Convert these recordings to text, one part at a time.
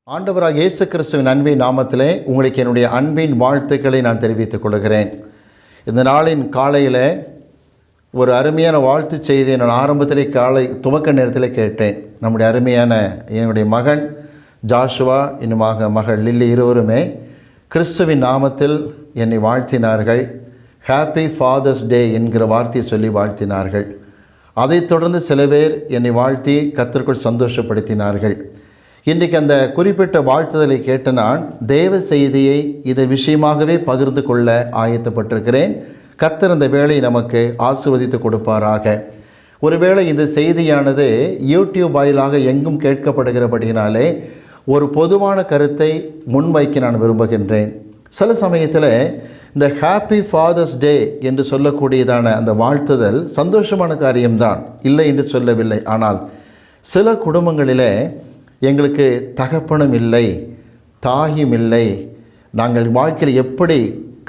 ஆண்டவராக இயேசு கிறிஸ்துவின் அன்பின் நாமத்திலே உங்களுக்கு என்னுடைய அன்பின் வாழ்த்துக்களை நான் தெரிவித்துக் கொள்கிறேன். இந்த நாளின் காலையில் ஒரு அருமையான வாழ்த்து செய்தியை நான் ஆரம்பத்திலே காலை துவக்க நேரத்தில் கேட்டேன். நம்முடைய அருமையான என்னுடைய மகன் ஜாஷுவா இன்னும் மகள் லில்லி இருவருமே கிறிஸ்துவின் நாமத்தில் என்னை வாழ்த்தினார்கள். ஹாப்பி ஃபாதர்ஸ் டே என்கிற வார்த்தையை சொல்லி வாழ்த்தினார்கள். அதைத் தொடர்ந்து சில பேர் என்னை வாழ்த்தி கர்த்தருக்குள் சந்தோஷப்படுத்தினார்கள். இன்றைக்கு அந்த குறிப்பிட்ட வாழ்த்துதலை கேட்ட நான் தேவ செய்தியை இதன் விஷயமாகவே பகிர்ந்து கொள்ள ஆயத்தப்பட்டிருக்கிறேன். கர்த்தர் அந்த வேளை நமக்கு ஆசீர்வதித்து கொடுப்பாராக. ஒருவேளை இந்த செய்தியானது யூடியூப் வாயிலாக எங்கும் கேட்கப்படுகிறபடியினாலே ஒரு பொதுவான கருத்தை முன்வைக்க நான் விரும்புகின்றேன். சில சமயத்தில் இந்த ஹாப்பி ஃபாதர்ஸ் டே என்று சொல்லக்கூடியதான அந்த வாழ்த்துதல் சந்தோஷமான காரியம்தான், இல்லை என்று சொல்லவில்லை. ஆனால் சில குடும்பங்களில் எங்களுக்கு தகப்பனும் இல்லை, தாயும் இல்லை, நாங்கள் வாழ்க்கையில் எப்படி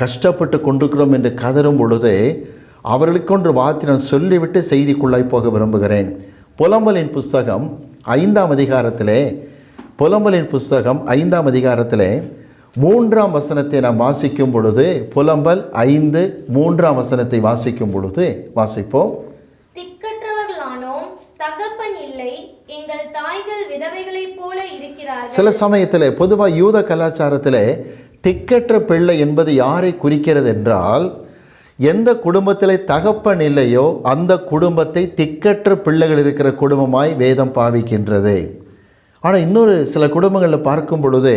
கஷ்டப்பட்டு கொண்டிருக்கிறோம் என்று கதறும் பொழுது அவர்களுக்கொன்று வார்த்தை நான் சொல்லிவிட்டு செய்திக்குள்ளாய் போக விரும்புகிறேன். புலம்பலின் புஸ்தகம் 5ஆம் அதிகாரத்திலே 3ஆம் வசனத்தை நாம் வாசிக்கும் பொழுது, புலம்பல் 5:3ஆம் வசனத்தை வாசிக்கும் பொழுது வாசிப்போம். திக்கற்றவர்களானோம், தகப்பன் இல்லை, எங்கள் தாய்கள் விதவைகளைப் போல இருக்கிறார்கள். சில சமயத்தில் பொதுவாக யூத கலாச்சாரத்தில் திக்கற்ற பிள்ளை என்பது யாரை குறிக்கிறது என்றால், எந்த குடும்பத்தில் தகப்பன் இல்லையோ அந்த குடும்பத்தை திக்கற்ற பிள்ளைகள் இருக்கிற குடும்பமாய் வேதம் பாவிக்கின்றது. ஆனால் இன்னொரு சில குடும்பங்களில் பார்க்கும் பொழுது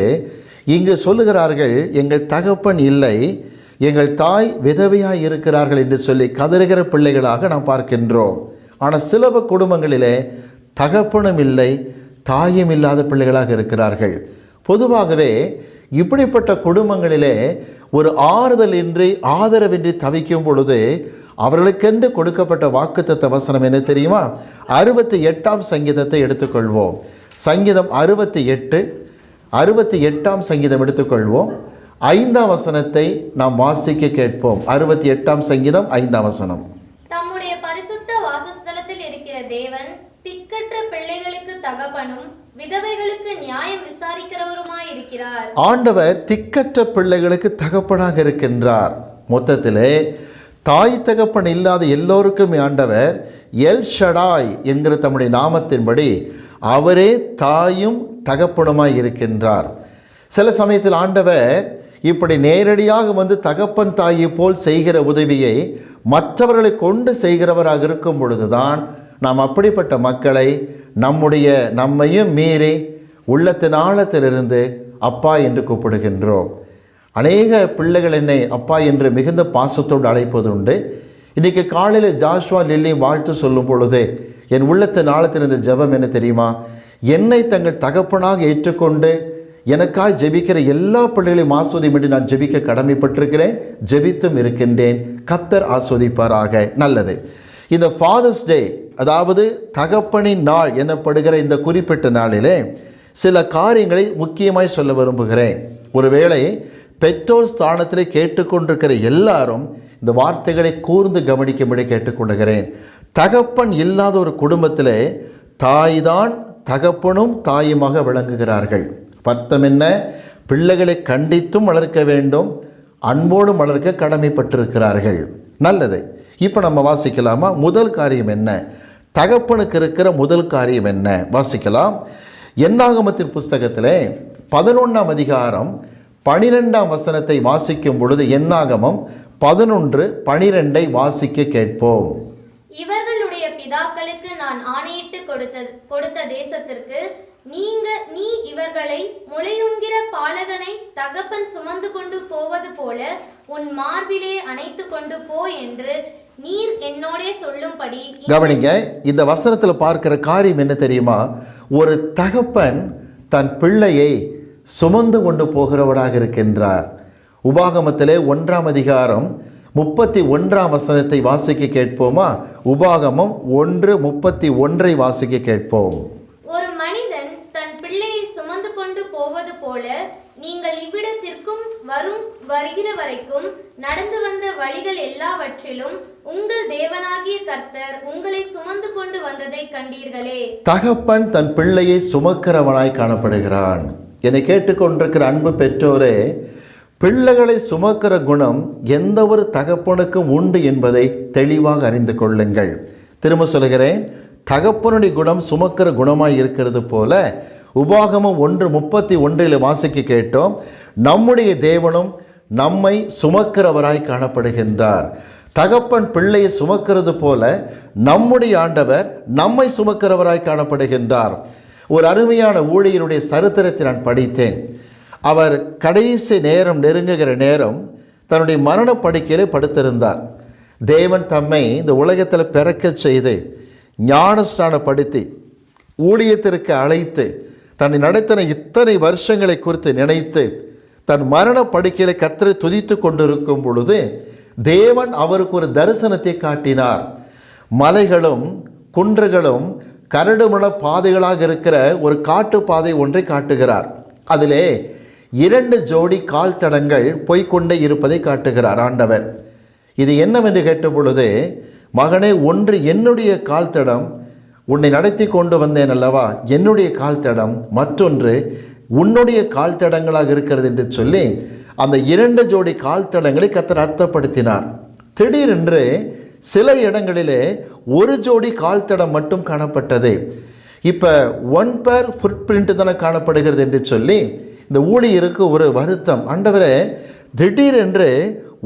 இங்கு சொல்லுகிறார்கள், எங்கள் தகப்பன் இல்லை, எங்கள் தாய் விதவையாக இருக்கிறார்கள் என்று சொல்லி கதறுகிற பிள்ளைகளாக நாம் பார்க்கின்றோம். ஆனால் சில குடும்பங்களிலே தகப்பனும் இல்லை, தாயும் இல்லாத பிள்ளைகளாக இருக்கிறார்கள். பொதுவாகவே இப்படிப்பட்ட குடும்பங்களிலே ஒரு ஆறுதலின்றி ஆதரவின்றி தவிக்கும் பொழுது அவர்களுக்கென்று கொடுக்கப்பட்ட வாக்குத்தத்த வசனம் என்ன தெரியுமா? 68ஆம் சங்கீதத்தை எடுத்துக்கொள்வோம். சங்கீதம் 68ஆம் சங்கீதம் எடுத்துக்கொள்வோம். 5ஆம் வசனத்தை நாம் வாசிக்க கேட்போம். 68ஆம் சங்கீதம் 5ஆம் வசனம். தம்முடைய பரிசுத்த வாசஸ்தலத்தில் இருக்கிற தேவன் திக்கற்ற பிள்ளைகளுக்கு தகப்பனும் விதவைகளுக்கு நியாயம் விசாரிக்கிறவருமாய் இருக்கிறார். ஆண்டவர் திக்கற்ற பிள்ளைகளுக்கு தகப்பனாக இருக்கின்றார். மொத்தத்திலே தாய் தகப்பன் இல்லாத எல்லோருக்கும் ஆண்டவர் எல் ஷடாய் என்கிற தம்முடைய நாமத்தின்படி அவரே தாயும் தகப்பனுமாய் இருக்கின்றார். சில சமயத்தில் ஆண்டவர் இப்படி நேரடியாக வந்து தகப்பன் தாயை போல் செய்கிற உதவியை மற்றவர்களை கொண்டு செய்கிறவராக இருக்கும் பொழுதுதான் நாம் அப்படிப்பட்ட மக்களை நம்மையும் மீறி உள்ளத்தின் ஆழத்திலிருந்து அப்பா என்று கூப்பிடுகின்றோம். அநேக பிள்ளைகள் என்னை அப்பா என்று மிகுந்த பாசத்தோடு அழைப்பது உண்டு. இன்றைக்கி காலையில் ஜாஷுவா லில்லி வாழ்த்து சொல்லும் பொழுது என் உள்ளத்தின் ஆழத்திலிருந்த ஜெபம் என்ன தெரியுமா? என்னை தங்கள் தகப்பனாக ஏற்றுக்கொண்டு எனக்காக ஜெபிக்கிற எல்லா பிள்ளைகளையும் ஆஸ்வதியும்படி நான் ஜெபிக்க கடமைப்பட்டிருக்கிறேன், ஜெபித்தும் இருக்கின்றேன். கர்த்தர் ஆஸ்வதிப்பாராக. நல்லது. இந்த ஃபாதர்ஸ் டே, அதாவது தகப்பனின் நாள் எனப்படுகிற இந்த குறிப்பிட்ட நாளிலே சில காரியங்களை முக்கியமாய் சொல்ல விரும்புகிறேன். ஒருவேளை பெற்றோர் ஸ்தானத்திலே கேட்டுக்கொண்டிருக்கிற எல்லாரும் இந்த வார்த்தைகளை கூர்ந்து கவனிக்கும்படி கேட்டுக்கொள்கிறேன். தகப்பன் இல்லாத ஒரு குடும்பத்திலே தாய்தான் தகப்பனும் தாயுமாக விளங்குகிறார்கள். பத்தம் என்ன? பிள்ளைகளை கண்டித்தும் வளர்க்க வேண்டும், அன்போடும் வளர்க்க கடமைப்பட்டிருக்கிறார்கள். நல்லது. இப்போ நம்ம வாசிக்கலாமா? முதல் காரியம் என்ன? தகப்பனுக்கு இருக்கிற முதல் காரியம் என்ன? வாசிக்கலாம். என்னாகமத்தின் புஸ்தகத்திலே 11ஆம் அதிகாரம் 12ஆம் வசனத்தை வாசிக்கும் பொழுது என்னாகமம் 11:12 வாசிக்க கேட்போம். இவர்களுடைய பிதாக்களுக்கு நான் ஆணையிட்டு கொடுத்த தேசத்திற்கு நீ இவர்களை முளையுண்கிற பாலகனை தகப்பன் சுமந்து கொண்டு போவது போல உன் மார்பிலே அணைத்து கொண்டு போ என்று நீர் என்னோடே சொல்லும்படி. கவனிங்க, இந்த வசனத்தில் பார்க்கிற காரியம் என்ன தெரியுமா? ஒரு தகப்பன் தன் பிள்ளையை சுமந்து கொண்டு போகிறவராக இருக்கின்றார். உபாகமத்திலே 1ஆம் அதிகாரம் 31ஆம் வசனத்தை வாசிக்க கேட்போமா? உபாகமம் 1:31 வாசிக்க கேட்போம். ஒரு மனிதன் தன் பிள்ளையை சுமந்து கொண்டு போவது போல நீங்கள் இவ்விடத்திற்கும் வருகிற வரைக்கும் நடந்து வந்த வழிகள் எல்லாவற்றிலும் உங்கள் தேவனாகிய கர்த்தர் உங்களை சுமந்து கொண்டு வந்ததை கண்டீர்களே. தகப்பன் தன் பிள்ளையை சுமக்கிறவனாய் காணப்படுகிறான். என்னை கேட்டுக்கொண்டிருக்கிற அன்பு பெற்றோரே, பிள்ளைகளை சுமக்கிற குணம் எந்த ஒரு தகப்பனுக்கும் உண்டு என்பதை தெளிவாக அறிந்து கொள்ளுங்கள். திரும்ப சொல்கிறேன், தகப்பனுடைய குணம் சுமக்கிற குணமாய் இருக்கிறது போல உபாகமம் 1:31 வாசிக்க கேட்டோம், நம்முடைய தேவனும் நம்மை சுமக்கிறவராய் காணப்படுகின்றார். தகப்பன் பிள்ளையை சுமக்கிறது போல நம்முடைய ஆண்டவர் நம்மை சுமக்கிறவராய் காணப்படுகின்றார். ஒரு அருமையான ஊழியருடைய சரித்திரத்தை நான் படித்தேன். அவர் கடைசி நேரம் நெருங்குகிற நேரம் தன்னுடைய மரண படுக்கையிலே படுத்திருந்தார். தேவன் தம்மை இந்த உலகத்தில் பிறக்கச் செய்து ஞானஸ்நானப்படுத்தி ஊழியத்திற்கு அழைத்து தன்னை நடத்தின இத்தனை வருஷங்களை குறித்து நினைத்து தன் மரண படுக்கையில் கர்த்தரை துதித்து கொண்டிருக்கும் பொழுது தேவன் அவருக்கு ஒரு தரிசனத்தை காட்டினார். மலைகளும் குன்றுகளும் கரடுமுள பாதைகளாக இருக்கிற ஒரு காட்டு பாதை ஒன்றை காட்டுகிறார். அதிலே 2 ஜோடி கால் தடங்கள் போய்கொண்டே இருப்பதை காட்டுகிறார் ஆண்டவர். இது என்னவென்று கேட்ட பொழுது, மகனே, ஒன்று என்னுடைய கால் தடம், உன்னை நடத்தி கொண்டு வந்தேன் அல்லவா, என்னுடைய கால் தடம், மற்றொன்று உன்னுடைய கால் தடங்களாக இருக்கிறது என்று சொல்லி அந்த 2 ஜோடி கால் தடங்களை கர்த்தர் அர்த்தப்படுத்தினார். திடீரென்று சில இடங்களிலே ஒரு ஜோடி கால் தடம் மட்டும் காணப்பட்டது. இப்போ 1 பேர் ஃபுட் பிரிண்ட் தானே காணப்படுகிறது என்று சொல்லி இந்த ஊழியருக்கு ஒரு வருத்தம். ஆண்டவரே, திடீரென்று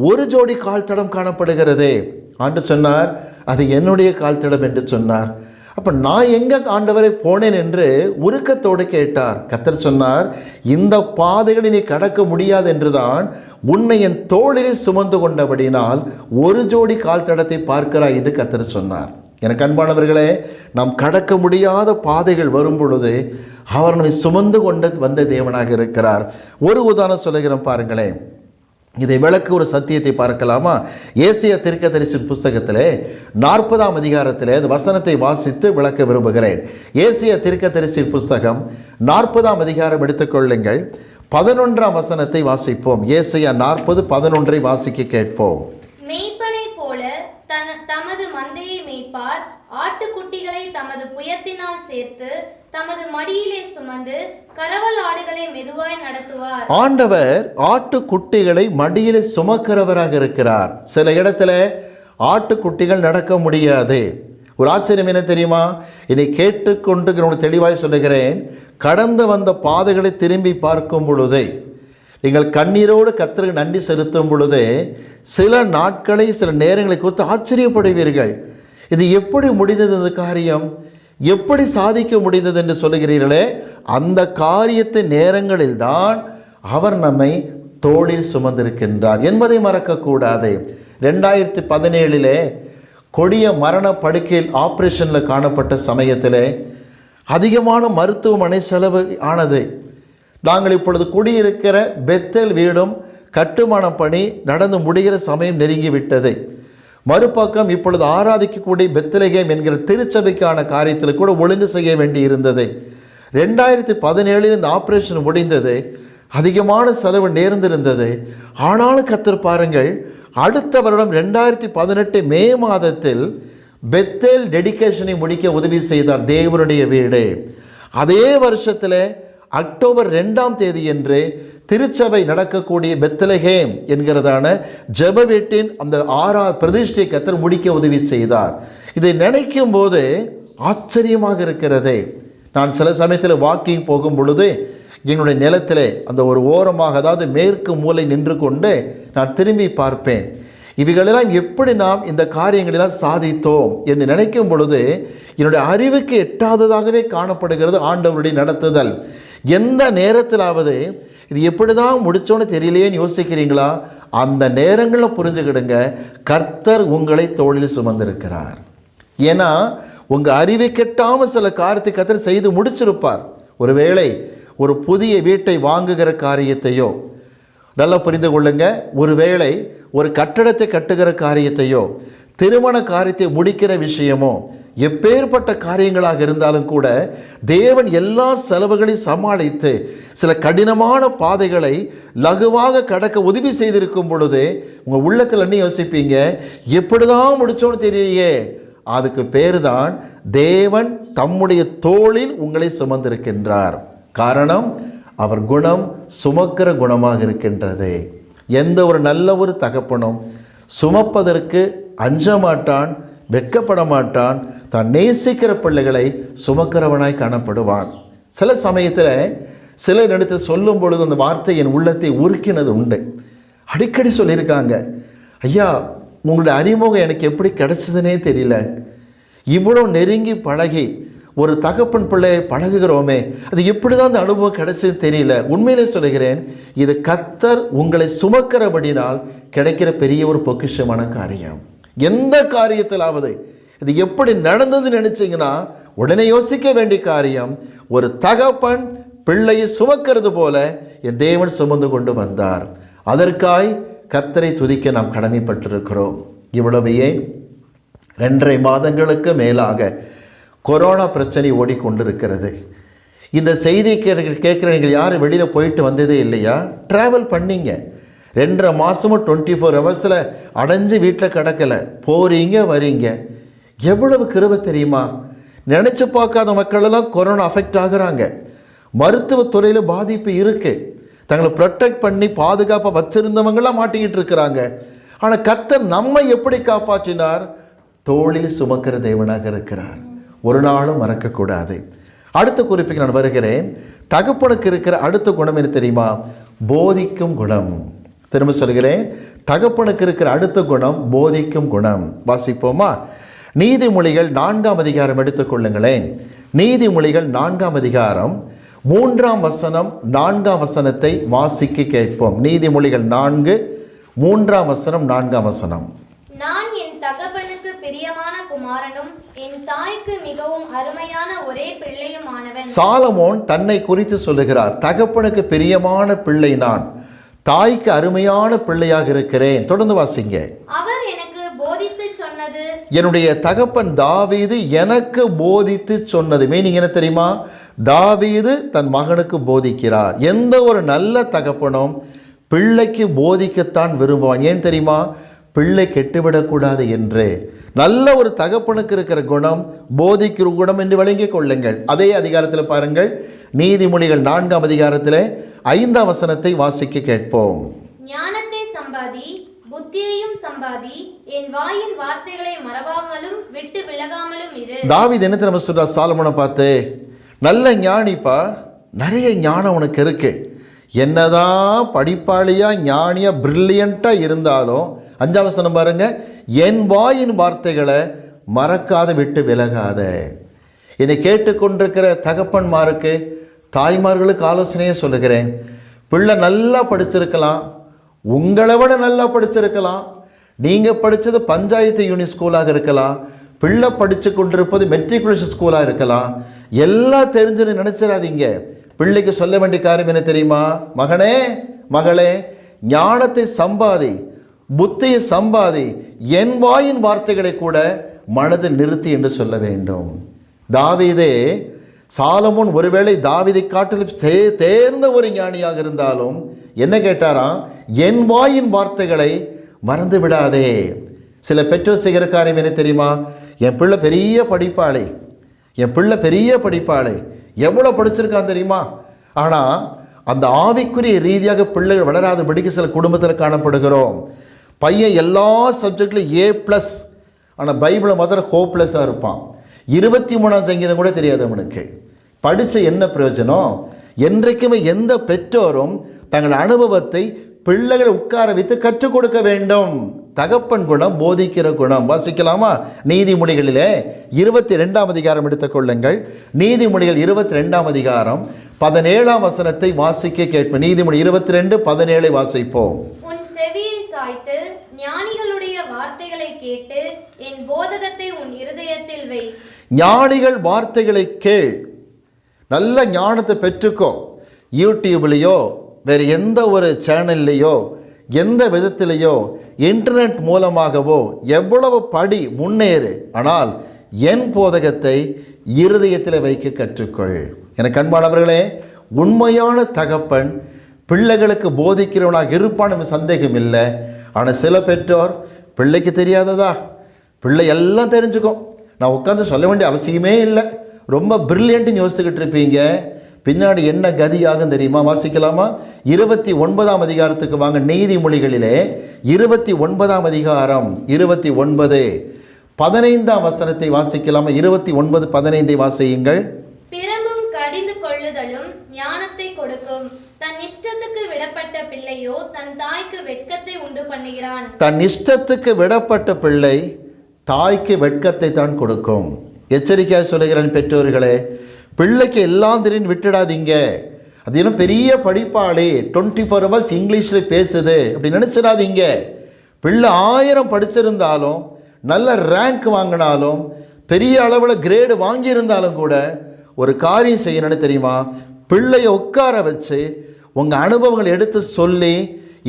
ஒரு ஜோடி கால் தடம் காணப்படுகிறது. ஆண்டு சொன்னார், அது என்னுடைய கால் தடம் என்று சொன்னார். அப்போ நான் எங்கே ஆண்டவரை போனேன் என்று உருக்கத்தோடு கேட்டார். கர்த்தர் சொன்னார், இந்த பாதைகளை நீ கடக்க முடியாது என்றுதான் உன்னை என் தோளிலே சுமந்து கொண்டபடினால் ஒரு ஜோடி கால் தடத்தை பார்க்கிறாய் என்று கர்த்தர் சொன்னார். எனக்கு அன்பானவர்களே, நாம் கடக்க முடியாத பாதைகள் வரும் பொழுது அவர் நம்மை சுமந்து கொண்டு வந்த தேவனாக இருக்கிறார். ஒரு உதாரணம் சொல்லுகிறோம் பாருங்களேன். இதை விளக்க ஒரு சத்தியத்தை பார்க்கலாமா? ஏசியா தீர்க்கதரிசியின் புஸ்தகத்திலே 40ஆம் அதிகாரத்திலே அந்த வசனத்தை வாசித்து விளக்க விரும்புகிறேன். ஏசியா தீர்க்கதரிசியின் புஸ்தகம் 40ஆம் அதிகாரம் எடுத்துக்கொள்ளுங்கள். 11ஆம் வசனத்தை வாசிப்போம். ஏசியா 40:11 வாசிக்க கேட்போம். மேய்ப்பனை போல தமது மந்தையை மேய்ப்பார், ஆட்டுக்குட்டிகளை தமது புயத்தினால் சேர்த்து தமது மடியிலே சுமந்து கரவல் ஆடுகளை மெதுவாய் நடத்துவார். ஆண்டவர் ஆட்டுக்குட்டிகளை மடியிலே சுமக்கிறவராக இருக்கிறார். சில இடத்துல ஆட்டுக்குட்டிகள் நடக்க முடியாது. ஒரு ஆச்சரியம் என்ன தெரியுமா? என்னை கேட்டுக்கொண்டு தெளிவாய் சொல்லுகிறேன், கடந்து வந்த பாதைகளை திரும்பி பார்க்கும் பொழுதே, நீங்கள் கண்ணீரோடு கர்த்தருக்கு நன்றி செலுத்தும் பொழுதே, சில நாட்களை சில நேரங்களை குறித்து ஆச்சரியப்படுவீர்கள். இது எப்படி முடிந்தது, இந்த காரியம் எப்படி சாதிக்க முடிந்தது என்று சொல்லுகிறீர்களே, அந்த காரியத்தை நேரங்களில் தான் அவர் நம்மை தோளில் சுமந்திருக்கின்றார் என்பதை மறக்கக்கூடாது. 2017 கொடிய மரண படுக்கையில் ஆப்ரேஷனில் காணப்பட்ட சமயத்தில் அதிகமான மருத்துவமனை செலவு ஆனது. நாங்கள் இப்பொழுது குடியிருக்கிற பெத்தேல் வீடும் கட்டுமான பணி நடந்து முடிகிற சமயம் நெருங்கிவிட்டது. மறுபக்கம் இப்பொழுது ஆராதிக்கக்கூடிய பெத்லகேம் என்கிற திருச்சபைக்கான காரியத்தில் கூட ஒழுங்கு செய்ய வேண்டி இருந்தது. 2017 இந்த ஆப்ரேஷன் முடிந்தது. அதிகமான செலவு நேர்ந்திருந்தது. ஆனாலும் கர்த்தர் பாருங்கள், அடுத்த வருடம் 2018 மே மாதத்தில் பெத்தேல் டெடிகேஷனை முடிக்க உதவி செய்தார் தேவனுடைய வீடு. அதே வருஷத்தில் அக்டோபர் 2ஆம் தேதி என்று திருச்சபை நடக்கக்கூடிய பெத்லகேம் என்கிறதான ஜெப வீட்டின் அந்த 6ஆவது பிரதிஷ்டை கர்த்தர் முடிக்க உதவி செய்தார். இதை நினைக்கும் போது ஆச்சரியமாக இருக்கிறது. நான் சில சமயத்தில் வாக்கிங் போகும் பொழுது என்னுடைய நிலத்திலே அந்த ஒரு ஓரமாக, அதாவது மேற்கு மூலை நின்று கொண்டு நான் திரும்பி பார்ப்பேன். இவைகளெல்லாம் எப்படி நாம் இந்த காரியங்களெல்லாம் சாதித்தோம் என்று நினைக்கும் பொழுது என்னுடைய அறிவுக்கு எட்டாததாகவே காணப்படுகிறது ஆண்டவருடைய நடத்துதல். எந்த நேரத்திலாவது இது எப்படி தான் முடித்தோன்னு தெரியலையேன்னு யோசிக்கிறீங்களா? அந்த நேரங்களில் புரிஞ்சுக்கிடுங்க, கர்த்தர் உங்களை தோளில் சுமந்திருக்கிறார். ஏன்னா உங்கள் அறிவை கெட்டாமல் சில காரியத்தை கர்த்தர் செய்து முடிச்சிருப்பார். ஒருவேளை ஒரு புதிய வீட்டை வாங்குகிற காரியத்தையோ, நல்லா புரிந்து கொள்ளுங்க, ஒருவேளை ஒரு கட்டடத்தை கட்டுகிற காரியத்தையோ, திருமண காரியத்தை முடிக்கிற விஷயமோ, எப்பேற்பட்ட காரியங்களாக இருந்தாலும் கூட தேவன் எல்லா செலவுகளையும் சமாளித்து சில கடினமான பாதைகளை லகுவாக கடக்க உதவி செய்திருக்கும் பொழுது உங்கள் உள்ளத்தில் என்ன யோசிப்பீங்க? எப்படி தான் முடிச்சோன்னு தெரியலையே. அதுக்கு பேர் தான் தேவன் தம்முடைய தோளில் உங்களை சுமந்திருக்கின்றார். காரணம், அவர் குணம் சுமக்கிற குணமாக இருக்கின்றது. எந்த ஒரு நல்ல ஒரு தகப்பனும் சுமப்பதற்கு அஞ்ச மாட்டான், வெட்கப்பட மாட்டான். தான் நேசிக்கிற பிள்ளைகளை சுமக்கிறவனாய் காணப்படுவான். சில சமயத்தில் சில இடத்தில் சொல்லும் பொழுது அந்த வார்த்தை என் உள்ளத்தை உருக்கினது உண்டு. அடிக்கடி சொல்லியிருக்காங்க, ஐயா உங்களுடைய அறிமுகம் எனக்கு எப்படி கிடைச்சதுன்னே தெரியல, இவ்வளோ நெருங்கி பழகி ஒரு தகப்பன் பிள்ளையை பழகுகிறோமே, அது எப்படி தான் அந்த அனுபவம் கிடைச்சது தெரியல. உண்மையிலே சொல்கிறேன், இது கர்த்தர் உங்களை சுமக்கிறபடினால் கிடைக்கிற பெரிய ஒரு பொக்கிஷமான காரியம். எந்த காரியத்திலாவது இது எப்படி நடந்ததுன்னு நினைச்சிங்கன்னா உடனே யோசிக்க வேண்டிய காரியம். ஒரு தகப்பன் பிள்ளையை சுமக்கிறது போல என் தேவன் சுமந்து கொண்டு வந்தார். அதற்காய் கர்த்தரை துதிக்க நாம் கடமைப்பட்டிருக்கிறோம். இவ்வளவு ஏன் 2.5 மாதங்களுக்கு மேலாக கொரோனா பிரச்சனை ஓடிக்கொண்டிருக்கிறது. இந்த செய்தி கேட்குற நீங்கள் யாரும் வெளியில் போயிட்டு வந்ததே இல்லையா? ட்ராவல் பண்ணிங்க. 2.5 மாதமும் 24 ஹவர்ஸில் அடைஞ்சு வீட்டில் கிடக்கலை, போகிறீங்க வரீங்க. எவ்வளவு கிருபை தெரியுமா? நினச்சி பார்க்காத மக்களெல்லாம் கொரோனா அஃபெக்ட் ஆகுறாங்க. மருத்துவத்துறையில் பாதிப்பு இருக்குது. தங்களை ப்ரொடெக்ட் பண்ணி பாதுகாப்பாக வச்சுருந்தவங்களாம் மாட்டிக்கிட்டு இருக்கிறாங்க. ஆனால் கர்த்தர் நம்மை எப்படி காப்பாற்றினார்? தோளில் சுமக்கிற தேவனாக இருக்கிறார். ஒரு நாளும் மறக்கக்கூடாது. அடுத்த குறிப்புக்கு நான் வருகிறேன். தகப்பனுக்கு இருக்கிற அடுத்த குணம் என்ன தெரியுமா? போதிக்கும் குணம். திரும்ப சொல்கிறேன், தகப்பனுக்கு இருக்கிற அடுத்த குணம் போதிக்கும் குணம். வாசிப்போமா? நீதிமொழிகள் 4ஆம் அதிகாரம் எடுத்துக்கொள்ளுங்களேன். நீதிமொழிகள் 4ஆம் அதிகாரம் 3ஆம் வசனம் 4ஆம் வசனத்தை வாசிக்க கேட்போம். நீதிமொழிகள் 4 3ஆம் வசனம் 4ஆம் வசனம். நான் என் தகப்பனுக்கு பிரியமான குமாரனும் என் தாய்க்கு மிகவும் அருமையான ஒரே பிள்ளையுமானவன். சாலமோன் தன்னை குறித்து சொல்லுகிறார், தகப்பனுக்கு பிரியமான பிள்ளை நான், தாய்க்கு அருமையான பிள்ளையாக இருக்கிறேன். தொடர்ந்து வாசிங்க. அவர் எனக்கு போதித்து சொன்னது, என்னுடைய தகப்பன் தாவீது எனக்கு போதித்து சொன்னது. மீனிங் என்ன தெரியுமா? தாவீது தன் மகனுக்கு போதிக்கிறார். எந்த ஒரு நல்ல தகப்பனும் பிள்ளைக்கு போதிக்கத்தான் விரும்புவான். ஏன் தெரியுமா? பிள்ளை கெட்டுவிடக்கூடாது என்று. நல்ல ஒரு தகப்பனுக்கு இருக்கிற குணம் போதிக்கிற குணம் என்று விளங்கிக் கொள்ளுங்கள். அதே அதிகாரத்தில் பாருங்கள், நீதிமொழிகள் 4ஆம் அதிகாரத்தில் 5ஆம் வசனத்தை வாசிக்க கேட்போம். ஞானத்தை சம்பாதி, புத்தியையும் சம்பாதி, என் வாயின் வார்த்தைகளை மறவாமலும் விட்டு விலகாமலும் இரு. தாவீது என்ன தெரியுமா சொல்றார் சாலமோனை பார்த்து? நல்ல ஞானிப்பா, நிறைய ஞானம் உனக்கு இருக்கு. என்னதான் படிப்பாளியா ஞானியா பிரில்லியண்டா இருந்தாலும் 5ஆம் வசனம் பாருங்க, என் வாயின் வார்த்தைகளை மறக்காத விட்டு விலகாத. என்னை கேட்டுக்கொண்டிருக்கிற தகப்பன்மாருக்கு தாய்மார்களுக்கு ஆலோசனையே சொல்லுகிறேன். பிள்ளை நல்லா படிச்சிருக்கலாம், உங்களை விட நல்லா படிச்சிருக்கலாம். நீங்கள் படித்தது பஞ்சாயத்து யூனிட் ஸ்கூலாக இருக்கலாம், பிள்ளை படித்து கொண்டிருப்பது மெட்ரிகுலேஷன் ஸ்கூலாக இருக்கலாம். எல்லாம் தெரிஞ்சுன்னு நினச்சிடாதீங்க. பிள்ளைக்கு சொல்ல வேண்டிய காரியம் என்ன தெரியுமா? மகனே மகளே, ஞானத்தை சம்பாதி, புத்தியை சம்பாதி, என் வாயின் வார்த்தைகளை கூட மனதில் நிறுத்தி என்று சொல்ல வேண்டும். தாவீதே, சாலமோன் ஒருவேளை தாவீதை காட்டிலும் தேர்ந்த ஒரு ஞானியாக இருந்தாலும் என்ன கேட்டாராம்? என் வாயின் வார்த்தைகளை மறந்து விடாதே. சில பெற்றோர் செய்கிற காரியம் என்ன தெரியுமா? என் பிள்ளை பெரிய படிப்பாளி, என் பிள்ளை பெரிய படிப்பாளி, எவ்வளோ படிச்சிருக்கான் தெரியுமா? ஆனால் அந்த ஆவிக்குரிய ரீதியாக பிள்ளைகள் வளராதபடிக்கு சில குடும்பத்தில் காணப்படுகிறோம். பையன் எல்லா சப்ஜெக்ட்லையும் A+, ஆனால் பைபிளை மாத்திரம் ஹோப்லெஸ்ஸாக இருப்பான். 23ஆம் சங்கீதம் கூட தெரியாது அவனுக்கு. படித்த என்ன பிரயோஜனம்? என்றைக்குமே எந்த பெற்றோரும் தங்கள் அனுபவத்தை பிள்ளைகளை உட்கார வைத்து கற்றுக் கொடுக்க வேண்டும். தகப்பன் குணம் போதிக்கிற குணம். வாசிக்கலாமா? நீதிமொழிகளிலே 22ஆம் அதிகாரம் எடுத்துக்கொள்ளுங்கள். நீதிமொழிகள் 22ஆம் அதிகாரம் 17ஆம் வசனத்தை வாசிக்க கேட்போம். நீதிமொழி 22:17 வாசிப்போம். உன் செவியை சாய்த்து ஞானிகளுடைய வார்த்தைகளை கேட்டு என் போதகத்தை உன் இருதயத்தில் வை. ஞானிகள் வார்த்தைகளை கேள், நல்ல ஞானத்தை பெற்றுக்கோ. யூடியூப்லேயோ வேறு எந்த ஒரு சேனல்லையோ எந்த விதத்திலேயோ இன்டர்நெட் மூலமாகவோ எவ்வளவு படி முன்னேறு, ஆனால் என் போதகத்தை இருதயத்தில் வைக்க கற்றுக்கொள். எனக்கு அன்பானவர்களே, உண்மையான தகப்பன் பிள்ளைகளுக்கு போதிக்கிறவனாக இருப்பான்னு சந்தேகம் இல்லை. ஆனால் சில பெற்றோர் பிள்ளைக்கு தெரியாததா, பிள்ளை எல்லாம் தெரிஞ்சுக்கும், நான் உட்காந்து சொல்ல வேண்டிய அவசியமே இல்லை, ரொம்ப பிரில்லியண்ட்டுன்னு யோசிச்சுக்கிட்டு இருப்பீங்க. பின்னாடி என்ன கதியாகும் தெரியுமா? வாசிக்கலாமா? 29ஆம் அதிகாரத்துக்கு வாங்க. நீதிமொழிகளிலே 29ஆம் அதிகாரம் 29 15ஆம் வசனத்தை வாசிக்கலாமா? 29:15 வாசியுங்கள். பிரம்பும் கடிந்து கொள்ளுதலும் ஞானத்தை கொடுக்கும், தன் இஷ்டத்துக்கு விடப்பட்ட பிள்ளையோ தன் தாய்க்கு வெட்கத்தை உண்டு பண்ணுகிறான். தன் இஷ்டத்துக்கு விடப்பட்ட பிள்ளை தாய்க்கு வெட்கத்தை தான் கொடுக்கும். எச்சரிக்கையாக சொல்லுகிறேன் பெற்றோர்களே, பிள்ளைக்கு எல்லாம் தெரியும் விட்டுடாதீங்க. அது இன்னும் பெரிய படிப்பாளி 24 hours இங்கிலீஷில் பேசுது அப்படி நினச்சிடாதீங்க. பிள்ளை 1000 படிச்சிருந்தாலும், நல்ல ரேங்க் வாங்கினாலும், பெரிய அளவில் கிரேடு வாங்கியிருந்தாலும் கூட ஒரு காரியம் செய்யணும்னு தெரியுமா? பிள்ளையை உட்கார வச்சு உங்கள் அனுபவங்களை எடுத்து சொல்லி,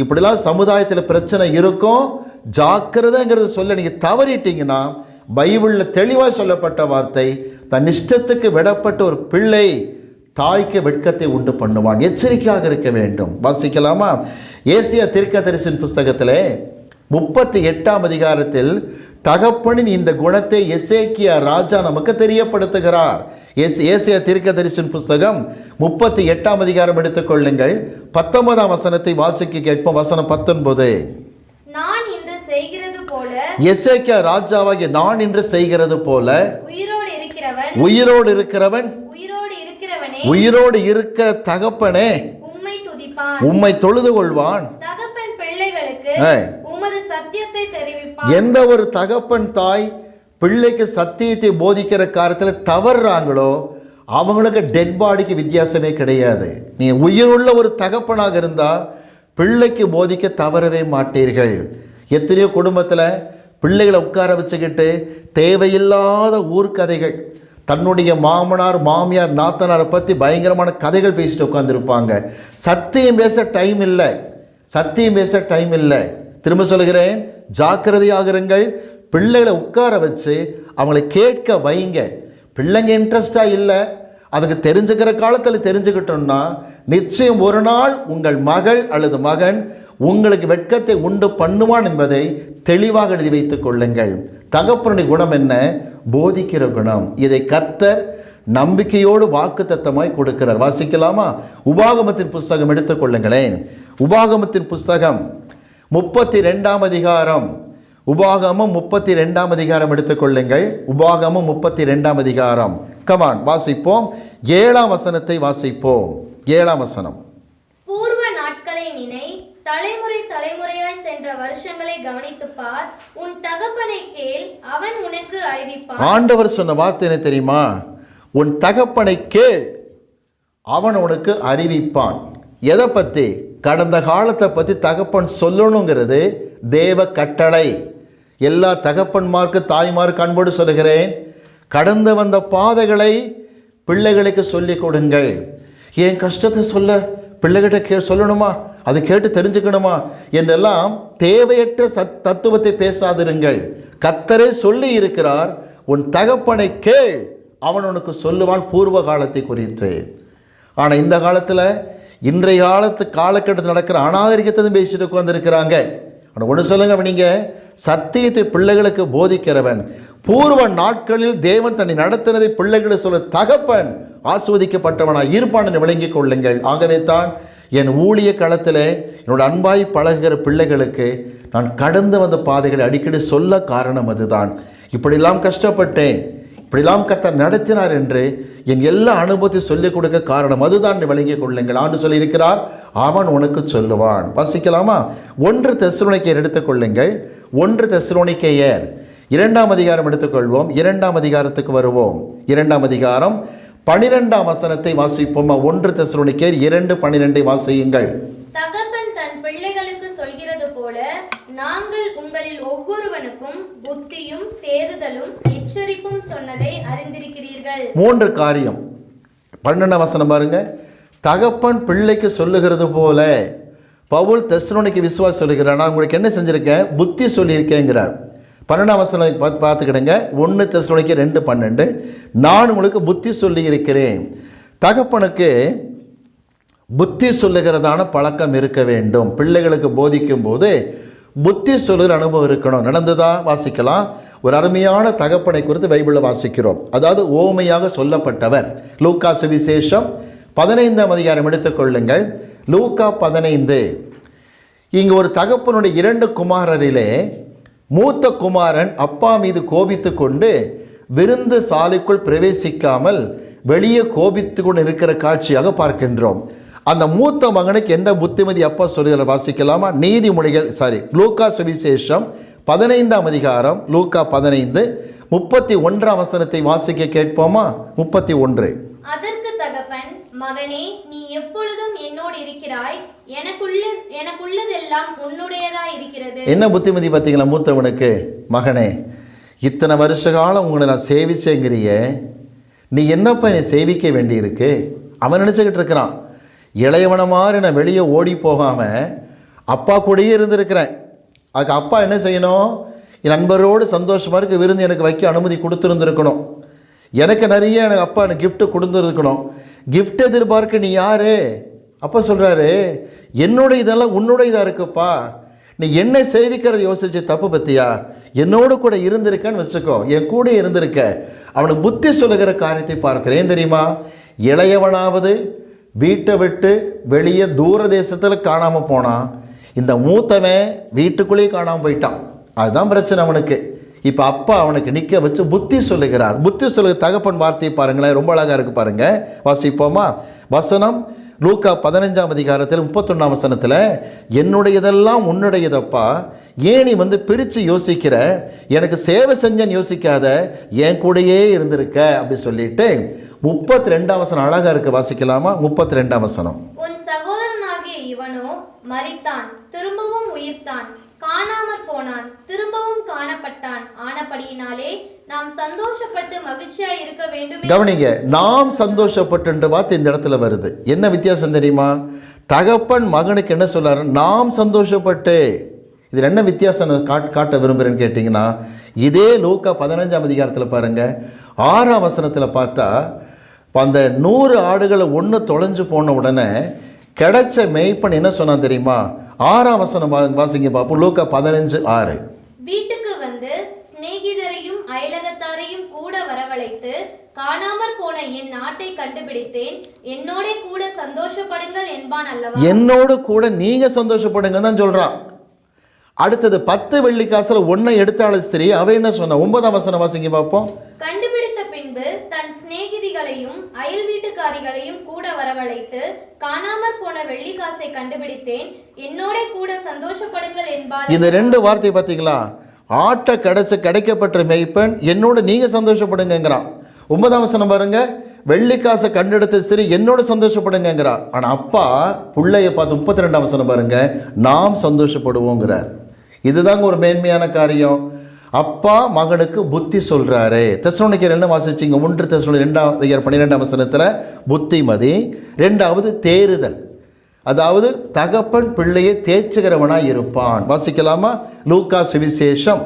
இப்படிலாம் சமுதாயத்தில் பிரச்சனை இருக்கும், ஜாக்கிரதைங்கிறத சொல்ல நீங்கள் தவறிட்டீங்கன்னா, பைபிளில் தெளிவாக சொல்லப்பட்ட வார்த்தை, தன் இஷ்டத்துக்கு விடப்பட்ட ஒரு பிள்ளை தாய்க்கு வெட்கத்தை உண்டு பண்ணுவான். எச்சரிக்கையாக இருக்க வேண்டும். வாசிக்கலாமா? ஏசியா தீர்க்கதரிசியின் புஸ்தகத்திலே 38ஆம் அதிகாரத்தில் தகப்பனின் இந்த குணத்தை எசேக்கியா ராஜா நமக்கு தெரியப்படுத்துகிறார். ஏசியா தீர்க்கதரிசியின் புஸ்தகம் 38ஆம் அதிகாரம் எடுத்துக்கொள்ளுங்கள். 19ஆம் வசனத்தை வாசிக்க கேட்போம். வசனம் 19. நான் இன்று செய்கிறது போல, எசேக்கியா ராஜாவாகிய நான் இன்று செய்கிறது போல, உயிரோடு இருக்கிறவன் உயிரோடு இருக்க தகப்பனே உம்மை துதிப்பான், உம்மை தொழுது கொள்வான். தகப்பன் பிள்ளைகளுக்கு உமது சத்தியத்தை தெரிவிப்பான். எந்த ஒரு தகப்பன் தாய் பிள்ளைக்கு சத்தியத்தை போதிக்கிற காரியத்தில் தவறுறாங்களோ அவங்களுக்கு டெட் பாடிக்கு வித்தியாசமே கிடையாது. நீ உயிருள்ள ஒரு தகப்பனாக இருந்தால் பிள்ளைக்கு போதிக்க தவறவே மாட்டீர்கள். எத்தனையோ குடும்பத்தில் பிள்ளைகளை உட்கார வச்சுக்கிட்டு தேவையில்லாத ஊர்க்கதைகள், தன்னுடைய மாமனார் மாமியார் நாத்தனாரை பற்றி பயங்கரமான கதைகள் பேசிட்டு உட்காந்துருப்பாங்க. சத்தியம் பேச டைம் இல்லை. திரும்ப சொல்கிறேன், ஜாக்கிரதையாகிறங்கள். பிள்ளைகளை உட்கார வச்சு அவங்களை கேட்க வைங்க. பிள்ளைங்க இன்ட்ரெஸ்டாக இல்லை, அதுக்கு தெரிஞ்சுக்கிற காலத்தில் தெரிஞ்சுக்கிட்டோம்னா நிச்சயம் ஒரு நாள் உங்கள் மகள் அல்லது மகன் உங்களுக்கு வெட்கத்தை உண்டு பண்ணுவான் என்பதை தெளிவாக எழுதி வைத்துக் கொள்ளுங்கள். தகப்பனுடைய குணம் என்ன? போதிக்கிற குணம். இதை கர்த்தர் நம்பிக்கையோடு வாக்குத்தத்தமாய் கொடுக்கிறார். வாசிக்கலாமா? உபாகமத்தின் புஸ்தகம் எடுத்துக்கொள்ளுங்களேன். உபாகமத்தின் புஸ்தகம் 32ஆம் அதிகாரம், உபாகமம் 32ஆம் அதிகாரம் எடுத்துக்கொள்ளுங்கள். உபாகமம் 32ஆம் அதிகாரம். கமான் வாசிப்போம். 7ஆம் வசனத்தை வாசிப்போம். 7ஆம் வசனம். பூர்வ நாட்களை நினை, தலைமுறை தலைமுறையாய் சென்ற வருஷங்களை கவனித்துப் பார், உன் தகப்பனை கேள், அவன் உனக்கு அறிவிப்பான். ஆண்டவர் சொன்ன வார்த்தை என்ன தெரியுமா? உன் தகப்பனை கேள், அவன் உனக்கு அறிவிப்பான். எதை பற்றி? கடந்த காலத்தை பற்றி தகப்பன் சொல்லணுங்கிறது தேவ கட்டளை. எல்லா தகப்பன்மார்க்கு தாய்மார்க்கு அன்போடு சொல்லுகிறேன், கடந்து வந்த பாதைகளை பிள்ளைகளுக்கு சொல்லிக் கொடுங்கள். என் கஷ்டத்தை சொல்ல பிள்ளைகிட்ட சொல்லணுமா? அதை கேட்டு தெரிஞ்சுக்கணுமா என்றெல்லாம் தேவையற்ற தத்துவத்தை பேசாதிருங்கள். கர்த்தரே சொல்லி இருக்கிறார், உன் தகப்பனை கேள், அவன் உனக்கு சொல்லுவான் பூர்வ காலத்தை குறித்து. ஆனால் இந்த காலத்தில், இன்றைய காலகட்டத்தில் நடக்கிற அநாகரிகத்தை பேசிட்டு உட்காந்துருக்கிறாங்க. ஆனால் ஒன்று சொல்லுங்க, நீங்கள் சத்தியத்தை பிள்ளைகளுக்கு போதிக்கிறவன். பூர்வ நாட்களில் தேவன் தன்னை நடத்தினதை பிள்ளைகளை சொல்ல தகப்பன் ஆஸ்வதிக்கப்பட்டவனாக இருப்பான் என்று விளங்கிக் கொள்ளுங்கள். ஆகவே தான் என் ஊழிய களத்தில் என்னோட அன்பாய் பழகுகிற பிள்ளைகளுக்கு நான் கடந்து வந்த பாதைகளை அடிக்கடி சொல்ல காரணம் அதுதான். இப்படிலாம் கஷ்டப்பட்டேன், இப்படிலாம் கர்த்தர் நடத்தினார் என்று என் எல்லா அனுபவத்தை சொல்லிக் கொடுக்க காரணம் அதுதான் விளங்கிக் கொள்ளுங்கள். ஆண்டு சொல்லியிருக்கிறார், அவன் உனக்கு சொல்லுவான். வாசிக்கலாமா? 1 தெசலோனிக்கேயர் எடுத்துக்கொள்ளுங்கள். 1 தெசலோனிக்கேயர் 2ஆம் அதிகாரம் எடுத்துக்கொள்வோம். 2ஆம் அதிகாரத்துக்கு வருவோம். 2ஆம் அதிகாரம் 12ஆம் வசனத்தை வாசிப்போம். 1 தெசலோனிக்கேயர் 2:12 வாசியுங்கள். தகப்பன் தன் பிள்ளைகளுக்கு சொல்கிறது போல நாங்கள் உங்களில் ஒவ்வொருவனுக்கும் புத்தியும் தேறுதலும் எச்சரிப்பும் சொன்னதை அறிந்திருக்கிறீர்கள். 3 காரியம். 12ஆம் வசனம் பாருங்க. தகப்பன் பிள்ளைக்கு சொல்லுகிறது போல பவுல் தெசலோனிக்கே விசுவாசி சொல்லுகிறார், நான் உங்களுக்கு என்ன செஞ்சிருக்கேன்? புத்தி சொல்லியிருக்கேங்கிறார். 12ஆம் வசனம் பார்த்துக்கிடுங்க. 1 தெசலோனிக்கேயர் 2:12. நான் உங்களுக்கு புத்தி சொல்லி இருக்கிறேன். தகப்பனுக்கு புத்தி சொல்லுகிறதான பழக்கம் இருக்க வேண்டும். பிள்ளைகளுக்கு போதிக்கும் போது புத்தி சொல்லுகிற அனுபவம் இருக்கணும். நடந்ததா? வாசிக்கலாம். ஒரு அருமையான தகப்பனை குறித்து பைபிளில் வாசிக்கிறோம். அதாவது ஓமையாக சொல்லப்பட்டவர். லூக்கா சுவிசேஷம் 15ஆம் அதிகாரம் எடுத்துக்கொள்ளுங்கள். லூக்கா 15. இங்கு ஒரு தகப்பனுடைய 2 குமாரரிலே மூத்த குமாரன் அப்பா மீது கோபித்து கொண்டு விருந்து சாலைக்குள் பிரவேசிக்காமல் வெளியே கோபித்து கொண்டு இருக்கிற காட்சியாக பார்க்கின்றோம். அந்த மூத்த மகனுக்கு எந்த புத்திமதி அப்பா சொல்லுகிற வாசிக்கலாமா? நீதிமொழிகள் லூக்கா சுவிசேஷம் 15ஆம் அதிகாரம், லூக்கா 15 31ஆம் வசனத்தை வாசிக்க கேட்போமா? 31. அதற்கு தகப்பன், மகனே, நீ எப்பொழுதும் என்னோடு இருக்கிறாய், எனக்குள்ளதெல்லாம் உன்னுடையதாய் இருக்கிறது. என்ன புத்திமதி பார்த்தீங்களா மூத்தவனுக்கு? மகனே, இத்தனை வருஷ காலம் உங்களை நான் சேவிச்சேங்கிறிய, நீ என்னப்பா என்னை சேவிக்க வேண்டியிருக்கு? அவன் நினச்சிக்கிட்டு இருக்கிறான், இளையவன மாதிரி நான் வெளியே ஓடி போகாமல் அப்பா கூடயே இருந்திருக்கிறேன். அதுக்கு அப்பா என்ன செய்யணும்? என் நண்பரோடு சந்தோஷமாக இருக்க விருந்து எனக்கு வைக்க அனுமதி கொடுத்துருந்துருக்கணும். எனக்கு நிறைய அப்பா எனக்கு கிஃப்ட்டு கொடுத்துருக்கணும். கிஃப்ட் எதிர்பார்க்க நீ யாரு? அப்பா சொல்கிறாரு, என்னோட இதெல்லாம் உன்னோட இதாக இருக்குப்பா, நீ என்னை சேவிக்கிறத யோசிச்சு தப்பு பற்றியா? என்னோடு கூட இருந்திருக்கன்னு வச்சுக்கோ, என் கூட இருந்திருக்க. அவனுக்கு புத்தி சொல்லுகிற காரியத்தை பார்க்கிறேன் தெரியுமா? இளையவனாவது வீட்டை விட்டு வெளியே தூர தேசத்தில் காணாமல் போனான், இந்த மூத்தவன் வீட்டுக்குள்ளேயே காணாமல் போயிட்டான். அதுதான் பிரச்சனை அவனுக்கு. இப்போ அப்பா அவனுக்கு நிற்க வச்சு புத்தி சொல்லுகிறார். புத்தி சொல்லுகிற தகப்பன் வார்த்தையை பாருங்களேன், ரொம்ப அழகாக இருக்குது பாருங்கள். வாசிப்போமா? வசனம் லூக்கா 15ஆம் அதிகாரத்தில் 31ஆம் வசனத்தில், என்னுடையதெல்லாம் உன்னுடையதப்பா, ஏன் நீ பிரித்து யோசிக்கிற? எனக்கு சேவை செஞ்சேன்னு யோசிக்காத, என் கூடையே இருந்திருக்க அப்படி சொல்லிட்டு 32ஆம் வசனம் அழகாக இருக்குது. வாசிக்கலாமா? 32ஆம் வசனம். உன் சகோதரனாகிய இவனோ மரித்தான், திரும்பவும் உயிர்த்தான், காணாமற் போனான், திரும்பவும் காணப்பட்டான். ஆனபடியினாலே நாம் சந்தோஷப்பட்டு மகிழ்ச்சியா இருக்க வேண்டும். கவனிங்க, நாம் சந்தோஷப்பட்டு வார்த்தை இந்த இடத்துல வருது. என்ன வித்தியாசம் தெரியுமா? தகப்பன் மகனுக்கு என்ன சொல்றாரு? நாம் சந்தோஷப்பட்டு. இதில் என்ன வித்தியாசம் காட்ட விரும்புகிறேன்னு கேட்டிங்கன்னா, இதே லூக்கா 15ஆம் அதிகாரத்தில் பாருங்க, 6ஆம் வசனத்தில் பார்த்தா, அந்த 100 ஆடுகளை ஒன்று தொலைஞ்சு போன உடனே கிடைச்ச மேய்ப்பன் என்ன சொன்னான் தெரியுமா? 6ஆம் வசனம் வாசிங்க பார்ப்போம். லூக்கா 15:6. வீட்டுக்கு வந்து சிநேகிதரையும் அயலகத்தாரையும் கூட வரவழைத்து, காணாமற் போன என் நாட்டை கண்டுபிடித்தேன், என்னோட கூட சந்தோஷப்படுங்கள் என்பான் அல்லவா? என்னோடு கூட நீங்க சந்தோஷப்படுங்க தான் சொல்றான். அடுத்தது 10 வெள்ளிக்காசுல ஒன்னை எடுத்தாள் ஸ்திரீ, அவ என்ன சொன்ன? 9ஆம் வசனம் வாசிங்க பார்ப்போம். கண்டுபிடித்த பின்பு தன் சிநேகிதிகளையும் அயல் வீட்டுக்காரிகளையும் கூட வரவழைத்து, காணாமற் போன வெள்ளிக்காசை கண்டுபிடித்தேன், என்னோட கூட சந்தோஷப்படுங்கள் என்பாள். இந்த 2 வார்த்தை பார்த்தீங்களா? ஆட்டை கிடைக்கப்பட்ட மேய்ப்பன் என்னோட நீங்க சந்தோஷப்படுங்கிறான். 9ஆம் வசனம் பாருங்க, வெள்ளிக்காசை கண்டெடுத்த ஸ்திரீ என்னோட சந்தோஷப்படுங்கிறார். ஆனால் அப்பா பிள்ளைய பார்த்து 32ஆம் வசனம் பாருங்க, நாம் சந்தோஷப்படுவோங்கிறார். இதுதாங்க ஒரு மேன்மையான காரியம். அப்பா மகனுக்கு புத்தி சொல்றாரு. தெசலோனிக்கேயர் என்ன வாசிச்சிங்க? 1 தெசலோனிக்கேயர் 12ஆம் வசனத்தில் புத்திமதி, 2வது தேறுதல். அதாவது தகப்பன் பிள்ளையை தேற்றுகிறவனாய் இருப்பான். வாசிக்கலாமா? லூக்கா சுவிசேஷம்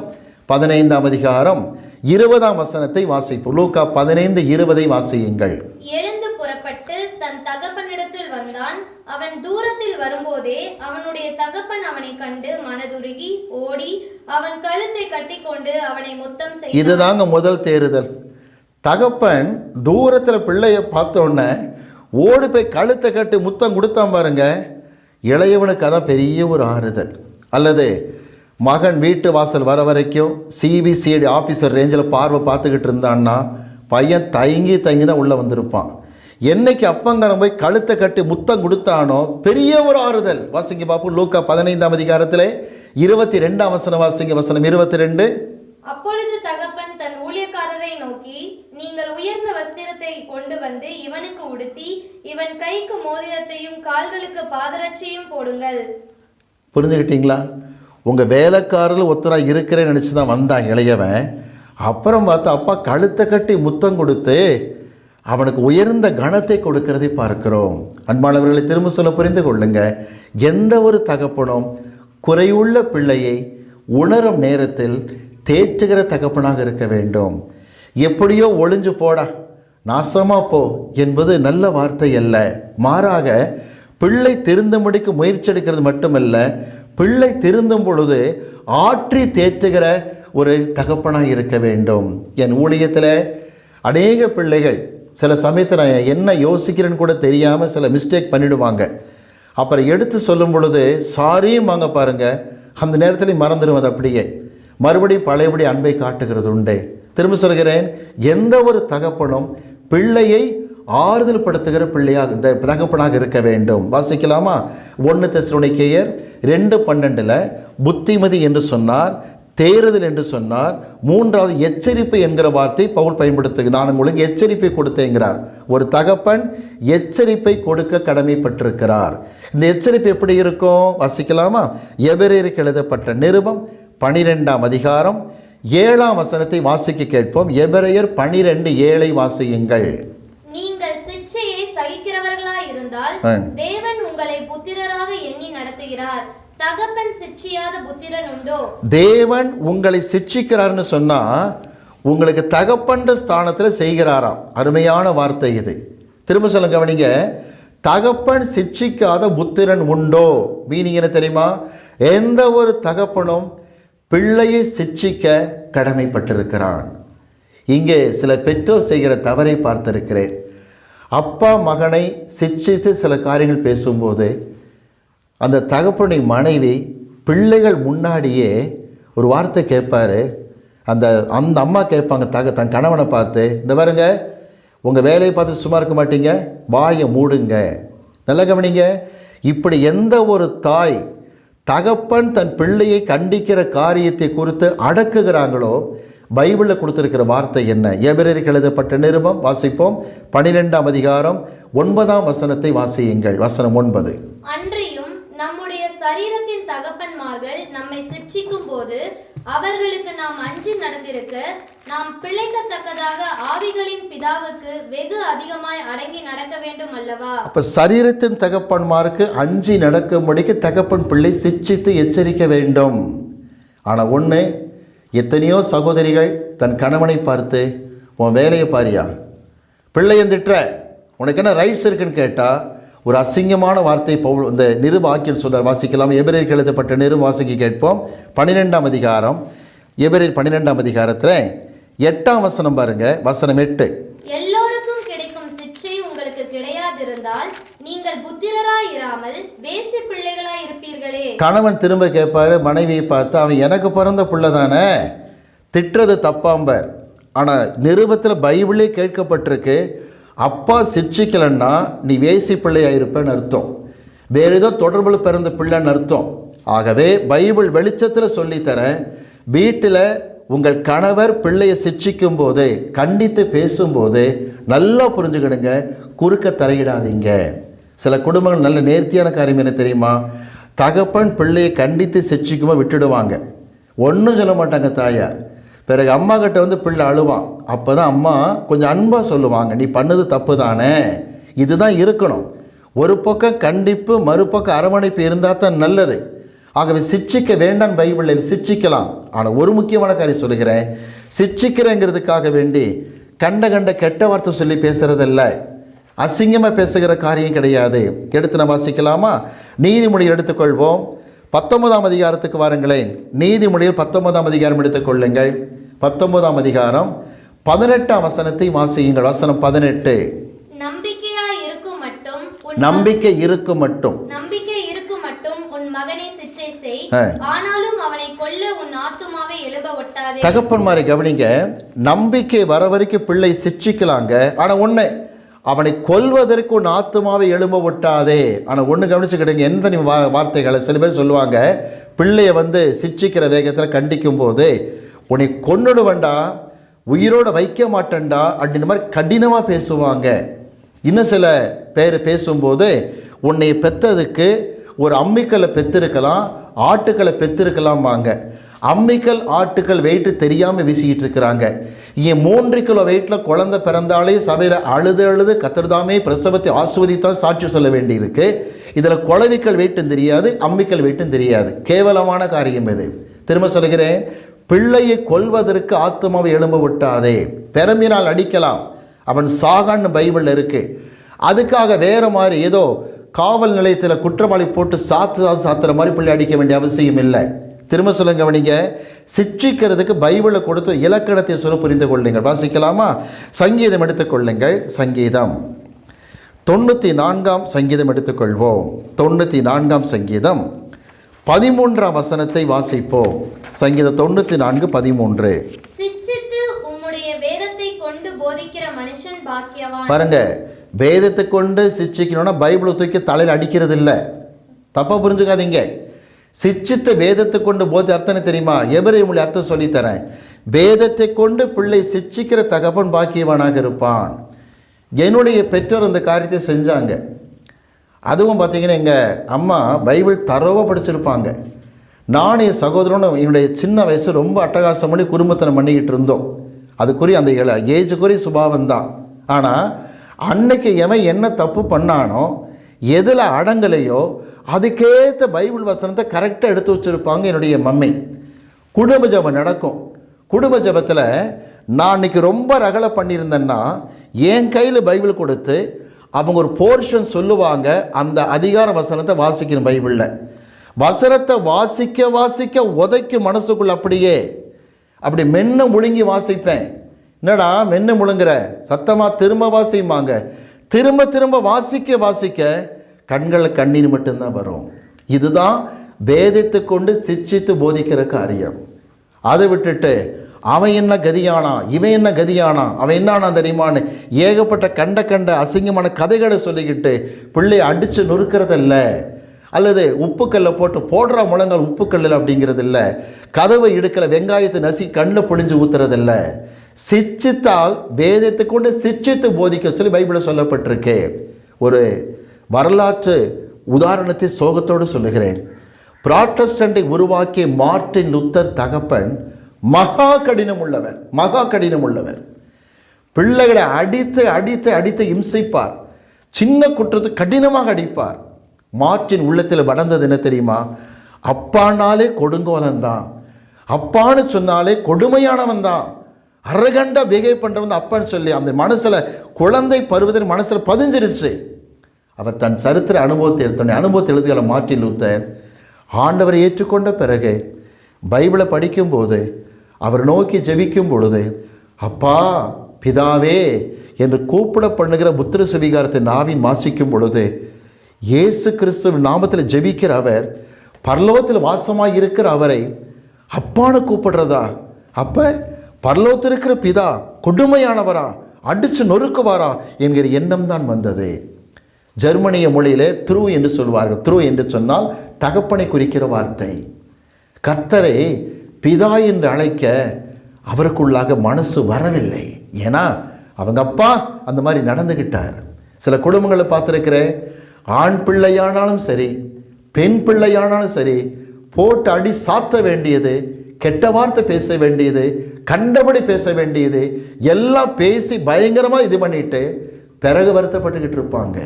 15ஆம் அதிகாரம் 20ஆம் வசனத்தை வாசிப்போம். லூக்கா 15:20 வாசியுங்கள். எழுந்து புறப்பட்டு தன் தகப்பனிடத்தில் வந்தான். அவன் தூரத்தில் வரும்போதே அவனுடைய தகப்பன் அவனை கண்டு மனதுருகி ஓடி அவன் கழுத்தை கட்டிக்கொண்டு அவனை முத்தம் செய்தான். இதுதாங்க முதல் தேறுதல். தகப்பன் தூரத்தில் பிள்ளைய பார்த்தோன்னே ஓடி போய் கழுத்தை கட்டி முத்தம் கொடுத்தான் பாருங்க. இளையவனுக்கு அதான் பெரிய ஒரு ஆறுதல். அல்லது மகன் வீட்டு வாசல் வர வரைக்கும் சிபிசிஐடி ஆஃபீஸர் ரேஞ்சில் பார்வை பார்த்துக்கிட்டு இருந்தான்னா பையன் தயங்கி தான் உள்ளே வந்திருப்பான். என்னைக்கு அப்பங்காரன் போய் கழுத்தை கட்டி முத்தம் கொடுத்தானோ பெரிய ஒரு ஆறுதல். வாசிங்க பாப்போம். லூக்கா 15ஆம் அதிகாரத்தில் 22ஆம் வசனம் வாசிங்க. வசனம் 22. அப்பொழுது தகப்பன் தன் ஊழியக்காரரை நோக்கி, நீங்கள் உயர்ந்த வஸ்திரத்தை கொண்டு வந்து இவனுக்கு உடுத்தி இவன் கைக்கு மோதிரத்தையும் கால்களுக்கு பாதரட்சையும் போடுங்கள். புரிஞ்சுக்கிட்டீங்களா? உங்கள் வேலைக்காரர்கள் ஒருத்தராக இருக்கிறேன்னு நினச்சி தான் வந்தான் இளையவன். அப்புறம் பார்த்தா அப்பா கழுத்தை கட்டி முத்தம் கொடுத்து அவனுக்கு உயர்ந்த கணத்தை கொடுக்கிறதை பார்க்கிறோம். அன்பானவர்களை திரும்ப சொல்ல புரிந்து கொள்ளுங்க. எந்த ஒரு தகப்பனும் குறையுள்ள பிள்ளையை உணரும் நேரத்தில் தேற்றுகிற தகப்பனாக இருக்க வேண்டும். எப்படியோ ஒளிஞ்சு போடா, நாசமா போ என்பது நல்ல வார்த்தை அல்ல. மாறாக பிள்ளை திருந்தும்படிக்கு முயற்சி எடுக்கிறது மட்டுமல்ல, பிள்ளை திருந்தும் பொழுது ஆற்றி தேற்றுகிற ஒரு தகப்பனாக இருக்க வேண்டும். என் ஊழியத்தில் அநேக பிள்ளைகள் சில சமயத்தில் நான் என்ன யோசிக்கிறேன்னு கூட தெரியாமல் சில மிஸ்டேக் பண்ணிவிடுவாங்க. அப்புறம் எடுத்து சொல்லும் பொழுது சாரியும் வாங்க பாருங்கள், அந்த நேரத்துலையும் மறந்துடுவது. அப்படியே மறுபடியும் பழையபடி அன்பை காட்டுகிறது உண்டே. திரும்ப சொல்கிறேன், எந்த ஒரு தகப்பனும் பிள்ளையை ஆறுதல் படுத்துகிற பிள்ளையாக தகப்பனாக இருக்க வேண்டும். வாசிக்கலாமா? 1 தெசலோனிக்கேயர் 2:12 புத்திமதி என்று சொன்னார், தேறுதல் என்று சொன்னார், 3வது எச்சரிப்பு என்கிற வார்த்தை பவுல் பயன்படுத்துகிறார். நான் உங்களுக்கு எச்சரிப்பை கொடுத்தேங்கிறார். ஒரு தகப்பன் எச்சரிப்பை கொடுக்க கடமைப்பட்டிருக்கிறார். இந்த எச்சரிப்பு எப்படி இருக்கும்? வாசிக்கலாமா? எபிரேயருக்கு எழுதப்பட்ட நிருபம் 12ஆம் அதிகாரம் 7ஆம் வசனத்தை வாசிக்க கேட்போம். எபிரேயர் 12:7 வாசியுங்கள். நீங்கள் சிட்சையை சகிக்கிறவர்களாய் இருந்தால் தேவன் உங்களை புத்திரராக எண்ணி நடத்துகிறார். தகப்பன் சிட்சியாத புத்திரன் உண்டோ? தேவன் உங்களை சிட்சிக்கிறார்னு சொன்னா உங்களுக்கு தகப்பன்ற ஸ்தானத்தில் செய்கிறாராம். அருமையான வார்த்தை இது. திரும்ப சொல்ல கவனிங்க. தகப்பன் சிட்சிக்காத புத்திரன் உண்டோ? மீனிங் என்ன தெரியுமா? எந்த ஒரு தகப்பனும் பிள்ளையை சிட்சிக்க கடமைப்பட்டிருக்கிறான். இங்கே சில பெற்றோர் செய்கிற தவறை பார்த்திருக்கிறேன். அப்பா மகனை சிட்சித்து சில காரியங்கள் பேசும்போது அந்த தகப்பனுடைய மனைவி பிள்ளைகள் முன்னாடியே ஒரு வார்த்தை கேட்பார். அந்த அம்மா கேட்பாங்க தன் கணவனை பார்த்து, இந்த பாருங்க, உங்கள் வேலையை பார்த்து சும்மா இருக்க மாட்டீங்க, வாயை மூடுங்க. நல்லா கவனிங்க. இப்படி எந்த ஒரு தாய் தகப்பன் தன் பிள்ளையை கண்டிக்கிற காரியத்தை குறித்து அடக்குகிறாங்களோ, பைபிளில் கொடுத்திருக்கிற வார்த்தை என்ன? எபிரேயருக்கு எழுதப்பட்ட நிருபம் வாசிப்போம். 12ஆம் அதிகாரம் 9ஆம் வசனத்தை வாசியுங்கள். வசனம் 9. அன்றியும் நம்முடைய சரீரத்தின் தகப்பன்மார்கள் நம்மை சிட்சிக்கும் போது அவர்களுக்கு நாம் அஞ்சி நடந்திருக்க நாம் பிழைக்கத்தக்கதாக ஆவிகளின் பிதாவுக்கு வெகு அதிகமாய் அடங்கி நடக்க வேண்டும் அல்லவா? அப்ப சரீரத்தின் தகப்பன்மாருக்கு அஞ்சி நடக்கும்படிக்கு தகப்பன் பிள்ளை சிட்சித்து எச்சரிக்க வேண்டும். ஆனால் ஒன்று, எத்தனையோ சகோதரிகள் தன் கணவனை பார்த்து, உன் வேலையை பாரியா, பிள்ளையை திட்டுற, உனக்கு என்ன ரைட்ஸ் இருக்குன்னு கேட்டால் ஒரு அசிங்கமான வார்த்தை பவுல் இந்த நிருப ஆக்கில் சொல்றார். வாசிக்கலாம். எபிரேயருக்கு எழுதப்பட்ட நிருப வாசிக்க கேட்போம். 12ஆம் அதிகாரம், எபிரேயர் 12ஆம் அதிகாரத்தில் 8ஆம் வசனம் பாருங்க. வசனம் 8. எல்லோருக்கும் கிடைக்கும் சிட்சை உங்களுக்கு கிடையாதிருந்தால் நீங்கள் புத்திரராய் இராமல் வேசி பிள்ளைகளாய் இருப்பீர்களே. கணவன் திரும்ப கேட்பாரு மனைவியை பார்த்து, அவன் எனக்கு பிறந்த பிள்ளை தானே, திட்டுறது தப்பாம்பர். ஆனால் நிருபத்தில் பைபிளே கேட்கப்பட்டிருக்கு, அப்பா சிட்சிக்கலன்னா நீ வேசி பிள்ளையாக இருப்பேன்னு அர்த்தம், வேறு ஏதோ தொடர்பில் பிறந்த பிள்ளைன்னு அர்த்தம். ஆகவே பைபிள் வெளிச்சத்தில் சொல்லித்தரேன், வீட்டில் உங்கள் கணவர் பிள்ளையை சிட்சிக்கும் போது, கண்டித்து பேசும்போது நல்லா புரிஞ்சுக்கிடுங்க, குறுக்க தலையிடாதீங்க. சில குடும்பங்கள் நல்ல நேர்த்தியான காரியம் என்ன தெரியுமா? தகப்பன் பிள்ளையை கண்டித்து சிட்சிக்கும்போது விட்டுடுவாங்க, ஒன்றும் சொல்ல மாட்டாங்க தாயார். பிறகு அம்மா கிட்ட வந்து பிள்ளை அழுவான். அப்போ தான் அம்மா கொஞ்சம் அன்பாக சொல்லுவாங்க, நீ பண்ணது தப்பு தானே, இதுதான் இருக்கணும். ஒரு பக்கம் கண்டிப்பு, மறுபக்கம் அரவணைப்பு இருந்தால் தான் நல்லது. ஆகவே சிட்சிக்க வேண்டாம், பைபிளில் சிட்சிக்கலாம். ஆனால் ஒரு முக்கியமான காரியம் சொல்லுகிறேன், சிட்சிக்கிறேங்கிறதுக்காக வேண்டி கண்ட கெட்ட வார்த்தை சொல்லி பேசுகிறதில்ல, அசிங்கமாக பேசுகிற காரியம் கிடையாது. எடுத்து நான் வாசிக்கலாமா? நீதிமொழி எடுத்துக்கொள்வோம். 19ஆம் அதிகாரத்துக்கு வாருங்களேன். நீதிமொழியில் 19ஆம் அதிகாரம் எடுத்துக்கொள்ளுங்கள். 19ஆம் அதிகாரம் 18ஆம் வசனத்தை வாசியுங்கள். வசனம் 18. நம்பிக்கை இருக்கும் மட்டும் உன் மகனை சிற்றை செய், ஆனாலும் அவனை கொல்ல உன் ஆத்துமாவை எழும்ப ஒட்டாதே. தகப்பன்மாரை கவனிங்க. நம்பிக்கை வர வரைக்கும் பிள்ளை சிட்சிக்கலாங்க, ஆனால் ஒன்று, அவனை கொல்வதற்கு உன் ஆத்துமாவை எழும்ப விட்டாதே. ஆனால் ஒன்று கவனிச்சுக்கிடுங்க, எந்த வார்த்தைகளை சில பேர் சொல்லுவாங்க, பிள்ளையை வந்து சிட்சிக்கிற வேகத்தில் கண்டிக்கும் போது, உன்னை கொன்னுடுவேண்டா, உயிரோடு வைக்க மாட்டேன்டா அப்படின்ற மாதிரி கடினமாக பேசுவாங்க. இன்னும் சில பேர் பேசும்போது, உன்னை பெற்றதுக்கு ஒரு அம்மிக்கல்லை பெற்றிருக்கலாம், ஆட்டுக்களை பெற்றிருக்கலாமாங்க. அம்மிக்கல் ஆட்டுக்கள் வெயிட்டு தெரியாமல் வீசிக்கிட்டு இருக்கிறாங்க. இங்கே 3 கிலோ வெயிட்டில் குழந்தை பிறந்தாலே சபையில் அழுது கத்தர்தாமே பிரசவத்தை ஆஸ்வதித்தால் சாட்சி சொல்ல வேண்டியிருக்கு. இதில் குழவிக்கல் வெயிட்டும் தெரியாது, அம்மிக்கல் வெயிட்டும் தெரியாது. கேவலமான காரியம் இது. திரும்ப சொல்கிறேன், பிள்ளையை கொல்வதற்கு ஆத்துமாவை எழும்ப விட்டாதே. பெருமினால் அடிக்கலாம், அவன் சாகான்னு பைபிளில் இருக்குது. அதுக்காக வேறு மாதிரி ஏதோ காவல் நிலையத்தில் குற்றவாளி போட்டு சாத்துற மாதிரி பிள்ளை அடிக்க வேண்டிய அவசியம் இல்லை. திரும்ப சொல்லுங்க, கவனிங்க. சிற்றிக்கிறதுக்கு பைபிளை கொடுத்து இலக்கணத்தை சொல்ல புரிந்து கொள்ளுங்கள். வாசிக்கலாமா? சங்கீதம் எடுத்துக்கொள்ளுங்கள். சங்கீதம் 94 சங்கீதம் எடுத்துக்கொள்வோம். 94 சங்கீதம் 13 வசனத்தை வாசிப்போம். சங்கீதம் 94 13. சிட்சித்து உம்முடைய வேதத்தை கொண்டு போதிக்கிற மனுஷன் பாக்கியவான். பாருங்க, வேதத்தை கொண்டு சிட்சிக்கணும்னா பைபிளை தூக்கி தலையில் அடிக்கிறது இல்லை. தப்பாக புரிஞ்சுக்காதீங்க. சிட்சித்த வேதத்தை கொண்டு போதி அர்த்தம் தெரியுமா? எபிரேய மொழி அர்த்தம் சொல்லித்தரேன். வேதத்தை கொண்டு பிள்ளை சிட்சிக்கிற தகப்பன் பாக்கியவானாக இருப்பான். என்னுடைய பெற்றோர் இந்த காரியத்தை செஞ்சாங்க. அதுவும் பார்த்திங்கன்னா எங்கள் அம்மா பைபிள் தரோவாக படிச்சிருப்பாங்க. நான் என் சகோதரனும் என்னுடைய சின்ன வயசு ரொம்ப அட்டகாசம் பண்ணி குடும்பத்தனை பண்ணிக்கிட்டு இருந்தோம். அதுக்குரிய அந்த ஏஜுக்குரிய சுபாவம் தான். ஆனால் அன்னைக்கு எவன் என்ன தப்பு பண்ணானோ, எதில் அடங்கலையோ அதுக்கேற்ற பைபிள் வசனத்தை கரெக்டாக எடுத்து வச்சுருப்பாங்க என்னுடைய மம்மி. குடும்ப ஜபம் நடக்கும். குடும்ப ஜபத்தில் நான் அன்றைக்கி ரொம்ப ரகலை பண்ணியிருந்தேன்னா என் கையில் பைபிள் கொடுத்து அவங்க ஒரு போர்ஷன் சொல்லுவாங்க. அந்த அதிகார வசனத்தை வாசிக்கணும். பைபிளில் வசனத்தை வாசிக்க வாசிக்க உதைக்கும் மனசுக்குள்ள அப்படி மென்ன முழுங்கி வாசிப்பேன். என்னடா மென்ன முழுங்குற, சத்தமாக திரும்ப வாசிப்பாங்க. திரும்ப திரும்ப வாசிக்க வாசிக்க கண்களில் கண்ணீர் மட்டும்தான் வரும். இதுதான் வேதத்தை கொண்டு சிட்சித்து போதிக்கிற காரியம். அதை விட்டுட்டு அவன் என்ன கதியானா, இவன் என்ன கதியானா, அவன் என்னானா தெரியுமான்னு ஏகப்பட்ட கண்ட அசிங்கமான கதைகளை சொல்லிக்கிட்டு பிள்ளையை அடித்து நொறுக்கிறதில்ல, அல்லது உப்புக்கல்லை போட்டு போடுற முழங்கால் உப்புக்கல்லில் அப்படிங்கிறது இல்லை, கதவை இடுக்கலை வெங்காயத்தை நசி கண்ணில் பொழிஞ்சு ஊற்றுறதில்ல. சிட்சித்தால் வேதத்தை கொண்டு சிட்சித்து போதிக்க சொல்லி பைபிளில் சொல்லப்பட்டிருக்கு. ஒரு வரலாற்று உதாரணத்தை சோகத்தோடு சொல்லுகிறேன். புராட்டஸ்டண்டை உருவாக்கிய மார்ட்டின் லூத்தர் தகப்பன் மகா கடினம் உள்ளவர். பிள்ளைகளை அடித்து அடித்து அடித்து இம்சிப்பார். சின்ன குற்றத்துக்கு கடினமாக அடிப்பார். மார்ட்டின் உள்ளத்தில் வளர்ந்தது என்ன தெரியுமா? அப்பானாலே கொடுங்கோலன் தான், அப்பான்னு சொன்னாலே கொடுமையானவன் தான், அரகண்டா பிஹேவ் பண்ணுறவன் அப்பான்னு சொல்லி அந்த மனசில் குழந்தை பருவத்தின் மனசில் பதிஞ்சிருச்சு. அவர் தன் சரித்திர அனுபவத்தை எழுதுகிற மார்ட்டின் லூத்தர் ஆண்டவரை ஏற்றுக்கொண்ட பிறகு பைபிளை படிக்கும்போது, அவர் நோக்கி ஜெபிக்கும் பொழுது, அப்பா பிதாவே என்று கூப்பிட பண்ணுகிற புத்திர சுவிகாரத்தை நாவின் வாசிக்கும் பொழுது, இயேசு கிறிஸ்துவின் நாமத்தில் ஜெபிக்கிற அவர், பரலோகத்தில் வாசமாக இருக்கிற அவரை அப்பான்னு கூப்பிடுறதா? அப்போ பரலோகத்தில் இருக்கிற பிதா கொடுமையானவரா, அடித்து நொறுக்குவாரா என்கிற எண்ணம் தான் வந்தது. ஜெர்மனிய மொழியிலே த்ரூ என்று சொல்வார்கள். த்ரூ என்று சொன்னால் தகப்பனை குறிக்கிற வார்த்தை. கர்த்தரை பிதா என்று அழைக்க அவருக்குள்ளாக மனசு வரவில்லை. ஏன்னா அவங்க அப்பா அந்த மாதிரி நடந்துக்கிட்டார். சில குடும்பங்களை பார்த்துருக்கிறேன். ஆண் பிள்ளையானாலும் சரி, பெண் பிள்ளையானாலும் சரி, போட்டு அடி சாத்த வேண்டியது, கெட்ட வார்த்தை பேச வேண்டியது, கண்டபடி பேச வேண்டியது எல்லாம் பேசி பயங்கரமாக இது பண்ணிட்டு பிறகு வருத்தப்பட்டுக்கிட்டு இருப்பாங்க.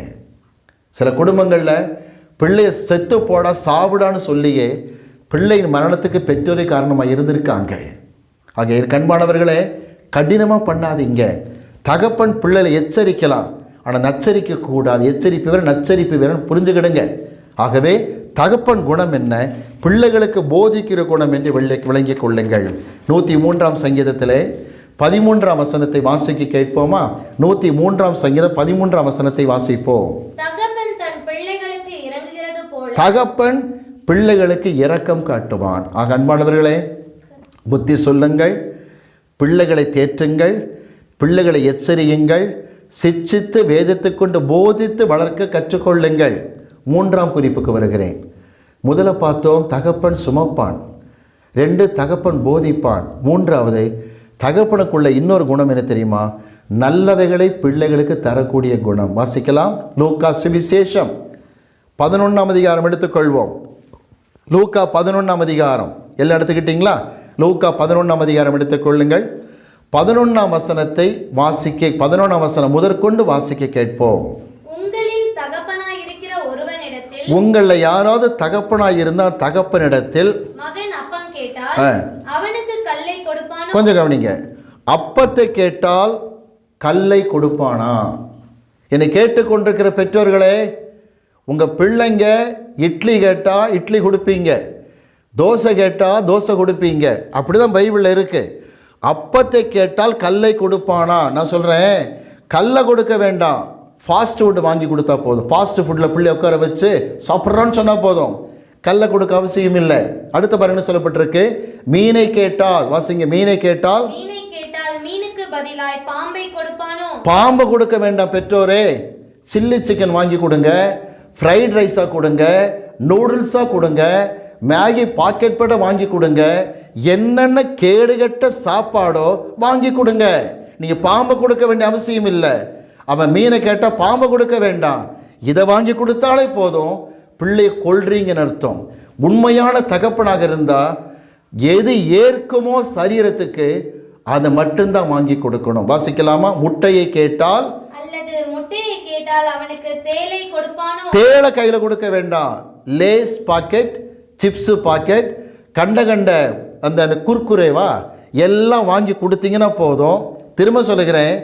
சில குடும்பங்களில் பிள்ளையை செத்து போடா சாவிடான்னு சொல்லியே பிள்ளையின் மரணத்துக்கு பெற்றோரை காரணமாக இருந்திருக்காங்க. ஆக என் கண்பானவர்களே, கடினமாக பண்ணாதீங்க. தகப்பன் பிள்ளைகளை எச்சரிக்கலாம், ஆனால் நச்சரிக்க கூடாது. எச்சரிப்பு வேறு நச்சரிப்பு வேறுன்னு புரிஞ்சுக்கிடுங்க. ஆகவே தகப்பன் குணம் என்ன, பிள்ளைகளுக்கு போதிக்கிற குணம் என்று விளங்கிக் கொள்ளுங்கள். 103 சங்கீதத்தில் 13 வசனத்தை வாசிக்க கேட்போமா? 103 சங்கீதம் 13 வசனத்தை வாசிப்போம். தகப்பன் தன் பிள்ளைகளுக்கு இறங்குகிறது போல தகப்பன் பிள்ளைகளுக்கு இரக்கம் காட்டுவான். ஆக அன்பானவர்களே, புத்தி சொல்லுங்கள், பிள்ளைகளை தேற்றுங்கள், பிள்ளைகளை எச்சரியுங்கள், சிட்சித்து வேதத்தை கொண்டு போதித்து வளர்க்க கற்றுக்கொள்ளுங்கள். 3ஆம் குறிப்புக்கு வருகிறேன். முதல்ல பார்த்தோம் தகப்பன் சுமப்பான், 2 தகப்பன் போதிப்பான், 3வது தகப்பனுக்குள்ள இன்னொரு குணம் என்ன தெரியுமா? நல்லவைகளை பிள்ளைகளுக்கு தரக்கூடிய குணம். வாசிக்கலாம். லூக்கா சுவிசேஷம் 11ஆம் அதிகாரம் எடுத்துக்கொள்வோம். லூக்கா 11ஆம் அதிகாரம் எல்லாம் எடுத்துக்கிட்டீங்களா? லூக்கா 11ஆம் அதிகாரம் எடுத்துக்கொள்ளுங்கள். 11ஆம் வசனத்தை வாசிக்க, 11ஆம் வசனம் முதற்கொண்டு வாசிக்க கேட்போம். உங்களில் தகப்பனாயிருக்கிற ஒருவனிடத்தில், உங்களில் யாராவது தகப்பனாய் இருந்தால் தகப்பனிடத்தில் மகன் அப்பம் கேட்டால் அவனுக்கு கல்லை கொடுப்பானா? கொஞ்சம் கவனிங்க. அப்பத்தை கேட்டால் கல்லை கொடுப்பானா? என்னை கேட்டுக்கொண்டிருக்கிற பெற்றோர்களே, உங்கள் பிள்ளைங்க இட்லி கேட்டால் இட்லி கொடுப்பீங்க, தோசை கேட்டால் தோசை கொடுப்பீங்க, அப்படிதான் பைபிளில் இருக்கு. அப்பத்தை கேட்டால் கல்லை கொடுப்பானா? நான் சொல்கிறேன், கல்லை கொடுக்க வேண்டாம், ஃபாஸ்ட் ஃபுட் வாங்கி கொடுத்தா போதும். ஃபாஸ்ட் ஃபுட்டில் பிள்ளை உட்கார வச்சு சாப்பிட்றான்னு சொன்னால் போதும், கல்லை கொடுக்க அவசியம் இல்லை. அடுத்த பாருங்க சொல்லப்பட்டிருக்கு, மீனை கேட்டால், வாசிங்க, மீனை கேட்டால் மீனுக்கு பதிலாய் பாம்பை கொடுப்பானோ? பாம்பை கொடுக்க வேண்டாம் பெற்றோரே, சில்லி சிக்கன் வாங்கி கொடுங்க, ஃப்ரைட் ரைஸாக கொடுங்க, நூடுல்ஸாக கொடுங்க, மேகி பாக்கெட் பட வாங்கி கொடுங்க, என்னென்ன கேடுகட்ட சாப்பாடோ வாங்கி கொடுங்க. நீங்கள் பாம்பை கொடுக்க வேண்டிய அவசியம் இல்லை. அவன் மீனை கேட்டால் பாம்பை கொடுக்க வேண்டாம், இதை வாங்கி கொடுத்தாலே போதும். பிள்ளையை கொள்றீங்கன்னு அர்த்தம். உண்மையான தகப்பனாக இருந்தால் எது ஏற்குமோ சரீரத்துக்கு அதை மட்டும்தான் வாங்கி கொடுக்கணும். வாசிக்கலாமா? முட்டையை கேட்டால் அல்லது முட்டையை கேட்டால் அவனுக்கு தேளை கொடுப்பானோ? தேளை கையில் கொடுக்க வேண்டாம். லேஸ் பாக்கெட், சிப்ஸு பாக்கெட், கண்ட அந்த குர்குரேவா எல்லாம் வாங்கி கொடுத்தீங்கன்னா போதும். திரும்ப சொல்லுகிறேன்,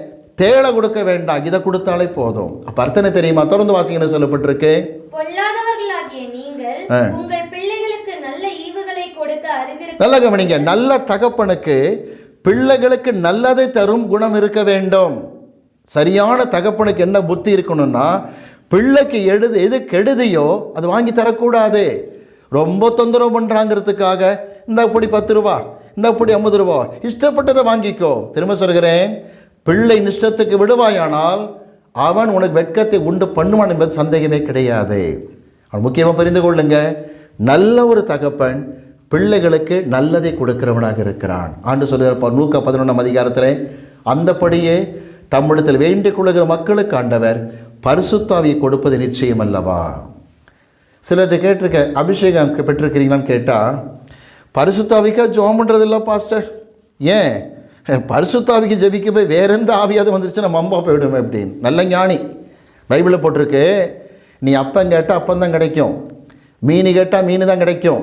தேளை கொடுக்க வேண்டாம், இதை கொடுத்தாலே போதும். அப்ப அர்த்தனை தெரியுமா? தொடர்ந்து வாசிங்கன்னு சொல்லப்பட்டிருக்கு, பொல்லாதவர்களாகிய நீங்கள் உங்கள் பிள்ளைகளுக்கு நல்ல ஈவுகளை கொடுக்க அறிந்திருக்க. நல்ல கவனிங்க, நல்ல தகப்பனுக்கு பிள்ளைகளுக்கு நல்லதை தரும் குணம் இருக்க வேண்டும். சரியான தகப்பனுக்கு என்ன புத்தி இருக்கணும்னா, பிள்ளைக்கு எது கெடுதியோ அது வாங்கி தரக்கூடாது. ரொம்ப தொந்தரவு பண்ணுறாங்கிறதுக்காக இந்த அப்படி 10 ரூபா, இந்த அப்படி 50 ரூபா, இஷ்டப்பட்டதை வாங்கிக்கோ. திரும்ப சொல்கிறேன், பிள்ளை இஷ்டத்துக்கு விடுவாயானால் அவன் உனக்கு வெட்கத்தை உண்டு பண்ணுவான் என்பது சந்தேகமே கிடையாது. அவன் முக்கியமாக புரிந்து கொள்ளுங்க, நல்ல ஒரு தகப்பன் பிள்ளைகளுக்கு நல்லதை கொடுக்கிறவனாக இருக்கிறான். ஆண்டு சொல்லியிருப்பார் லூக்கா 11ஆம் அதிகாரத்தில், அந்தபடியே தம்மிடத்தில் வேண்டிக் கொள்ளுகிற மக்களுக்கு ஆண்டவர் பரிசுத்தாவியை கொடுப்பது நிச்சயம் அல்லவா? சிலர்கிட்ட கேட்டிருக்க, அபிஷேகம் பெற்றிருக்கிறீங்களான்னு கேட்டால், பரிசுத்தாவிக்கா ஜெபம் பண்ணுறதில்ல பாஸ்டர். ஏன்? பரிசுத்தாவிக்கு ஜெபிக்க போய் வேற எந்த ஆவியாவது வந்துருச்சுன்னா மம்பா போய்விடுமே அப்படின்னு. நல்ல ஞானி. பைபிளில் போட்டிருக்கு, நீ அப்பம் கேட்டால் அப்பம் தான் கிடைக்கும், மீன் கேட்டால் மீன் தான் கிடைக்கும்,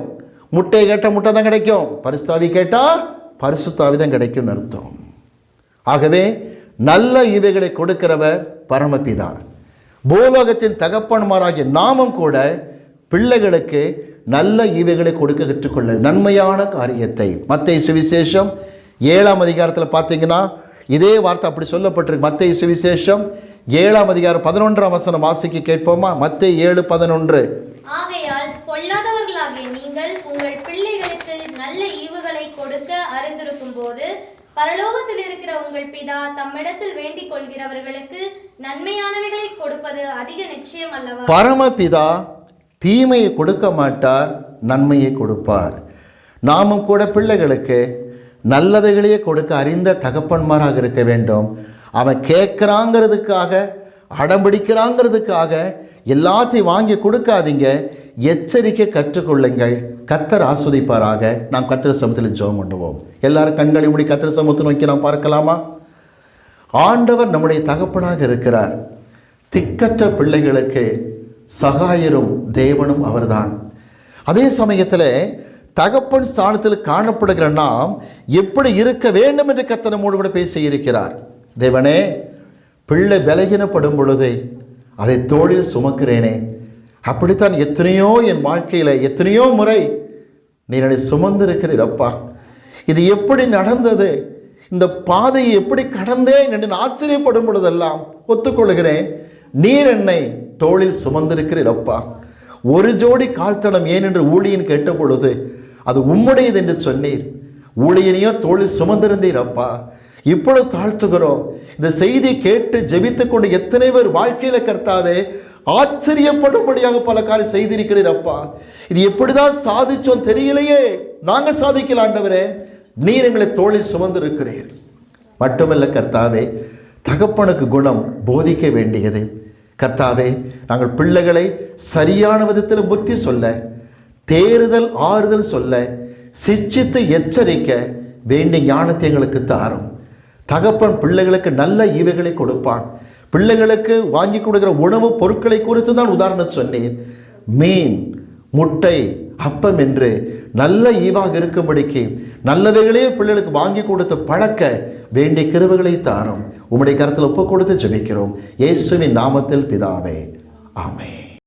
முட்டை கேட்டால் முட்டை தான் கிடைக்கும், பரிசுத்தாவி கேட்டால் பரிசுத்தாவி தான் கிடைக்கும்னு அர்த்தம். ஆகவே நல்ல ஈவைகளை கொடுக்கிறவர் பரமபிதா. பூலோகத்தின் தகப்பன்மாராகிய நாமும் கூட பிள்ளைகளுக்கு நல்ல ஈவைகளை கொடுக்க கற்றுக்கொள்ள நன்மையான காரியத்தை. மத்தேயு சுவிசேஷம் 7ஆம் அதிகாரத்தில் பார்த்தீங்கன்னா இதே வார்த்தை அப்படி சொல்லப்பட்டிருக்கு. மத்தேயு சுவிசேஷம் 7ஆம் அதிகாரம் 11ஆம் வசனம் வாசிக்க கேட்போமா? மத்தேயு 7:11. ஆகையால் பொல்லாதவர்களாகிய நீங்கள் உங்கள் பிள்ளைகளுக்கு நல்ல ஈவுகளை கொடுக்க அறிந்திருக்கும் போது பரலோகத்தில் இருக்கிற உங்கள் பிதா தம்மிடத்தில் வேண்டிக் கொள்கிறவர்களுக்கு நன்மையானவைகளை கொடுப்பது அதிக நிச்சயம் அல்லவா? பரமபிதா தீமையை கொடுக்க மாட்டார், நன்மையை கொடுப்பார். நாமும் கூட பிள்ளைகளுக்கு நல்லவைகளையே கொடுக்க அறிந்த தகப்பன்மாராக இருக்க வேண்டும். அவன் கேட்குறாங்கிறதுக்காக, அடம்பிடிக்கிறாங்கிறதுக்காக எல்லாத்தையும் வாங்கி கொடுக்காதீங்க. எச்சரிக்கை கற்றுக்கொள்ளுங்கள். கர்த்தர் ஆஸ்வதிப்பாராக. நாம் கர்த்தர் சமூகத்தில் ஜெபம் பண்ணுவோம். எல்லாரும் கண்களை மூடி கர்த்தர் சமூகத்தை நோக்கி நாம் பார்க்கலாமா? ஆண்டவர் நம்முடைய தகப்பனாக இருக்கிறார். திக்கற்ற பிள்ளைகளுக்கு சகாயரும் தேவனும் அவர்தான். அதே சமயத்தில் தகப்பன் ஸ்தானத்தில் காணப்படுகிற நாம் எப்படி இருக்க வேண்டும் என்று கர்த்தர் நம்மோடு கூட பேசி இருக்கிறார். தேவனே, பிள்ளை பலகீனப்படும் பொழுது அதை தோளில் சுமக்கிறேனே, அப்படித்தான் எத்தனையோ என் வாழ்க்கையில் எத்தனையோ முறை நீர் என்னை சுமந்திருக்கிறீர் அப்பா. இது எப்படி நடந்தது, இந்த பாதையை எப்படி கடந்தேன் என்று ஆச்சரியப்படும் பொழுதெல்லாம் ஒத்துக்கொள்கிறேன், நீர் என்னை தோளில் சுமந்திருக்கிறீர் அப்பா. ஒரு ஜோடி கால்தடம் ஏன் என்று ஊழியன் கேட்ட பொழுது அது உம்முடையது என்று சொன்னீர். ஊழியனையோ தோளில் சுமந்திருந்தீர் அப்பா. இப்பொழுது தாழ்த்துகிறோம். இந்த செய்தி கேட்டு ஜெபித்து கொண்டு எத்தனை பேர் வாழ்க்கையில கர்த்தாவே ஆச்சரியப்படும்படியாக பல காரியம் செய்திருக்கிறீர் அப்பா. இது எப்படிதான் சாதிச்சோம் தெரியலையே, நாங்கள் சாதிக்கல ஆண்டவரே, நீர் எங்களை தோளில் சுமந்திருக்கிறீர். மட்டுமல்ல கர்த்தாவே, தகப்பனுக்கு குணம் போதிக்க வேண்டியது. கர்த்தாவே, நாங்கள் பிள்ளைகளை சரியான விதத்தில் புத்தி சொல்ல, தேறுதல் ஆறுதல் சொல்ல, சிட்சித்து எச்சரிக்க வேண்டிய ஞானத்தை எங்களுக்கு தாரும். தகப்பன் பிள்ளைகளுக்கு நல்ல ஈவைகளை கொடுப்பான். பிள்ளைகளுக்கு வாங்கி கொடுக்கிற உணவு பொருட்களை குறித்து தான் உதாரணம் சொன்னேன். மீன், முட்டை, அப்பம் என்று நல்ல ஈவாக இருக்கும்படிக்கு நல்லவைகளே பிள்ளைகளுக்கு வாங்கி கொடுத்து பழக்க வேண்டிய கிருபைகளை தாரும். உம்முடைய கரத்தில் ஒப்பு கொடுத்து ஜெபிக்கிறோம். இயேசுவின் நாமத்தில் பிதாவே, ஆமென்.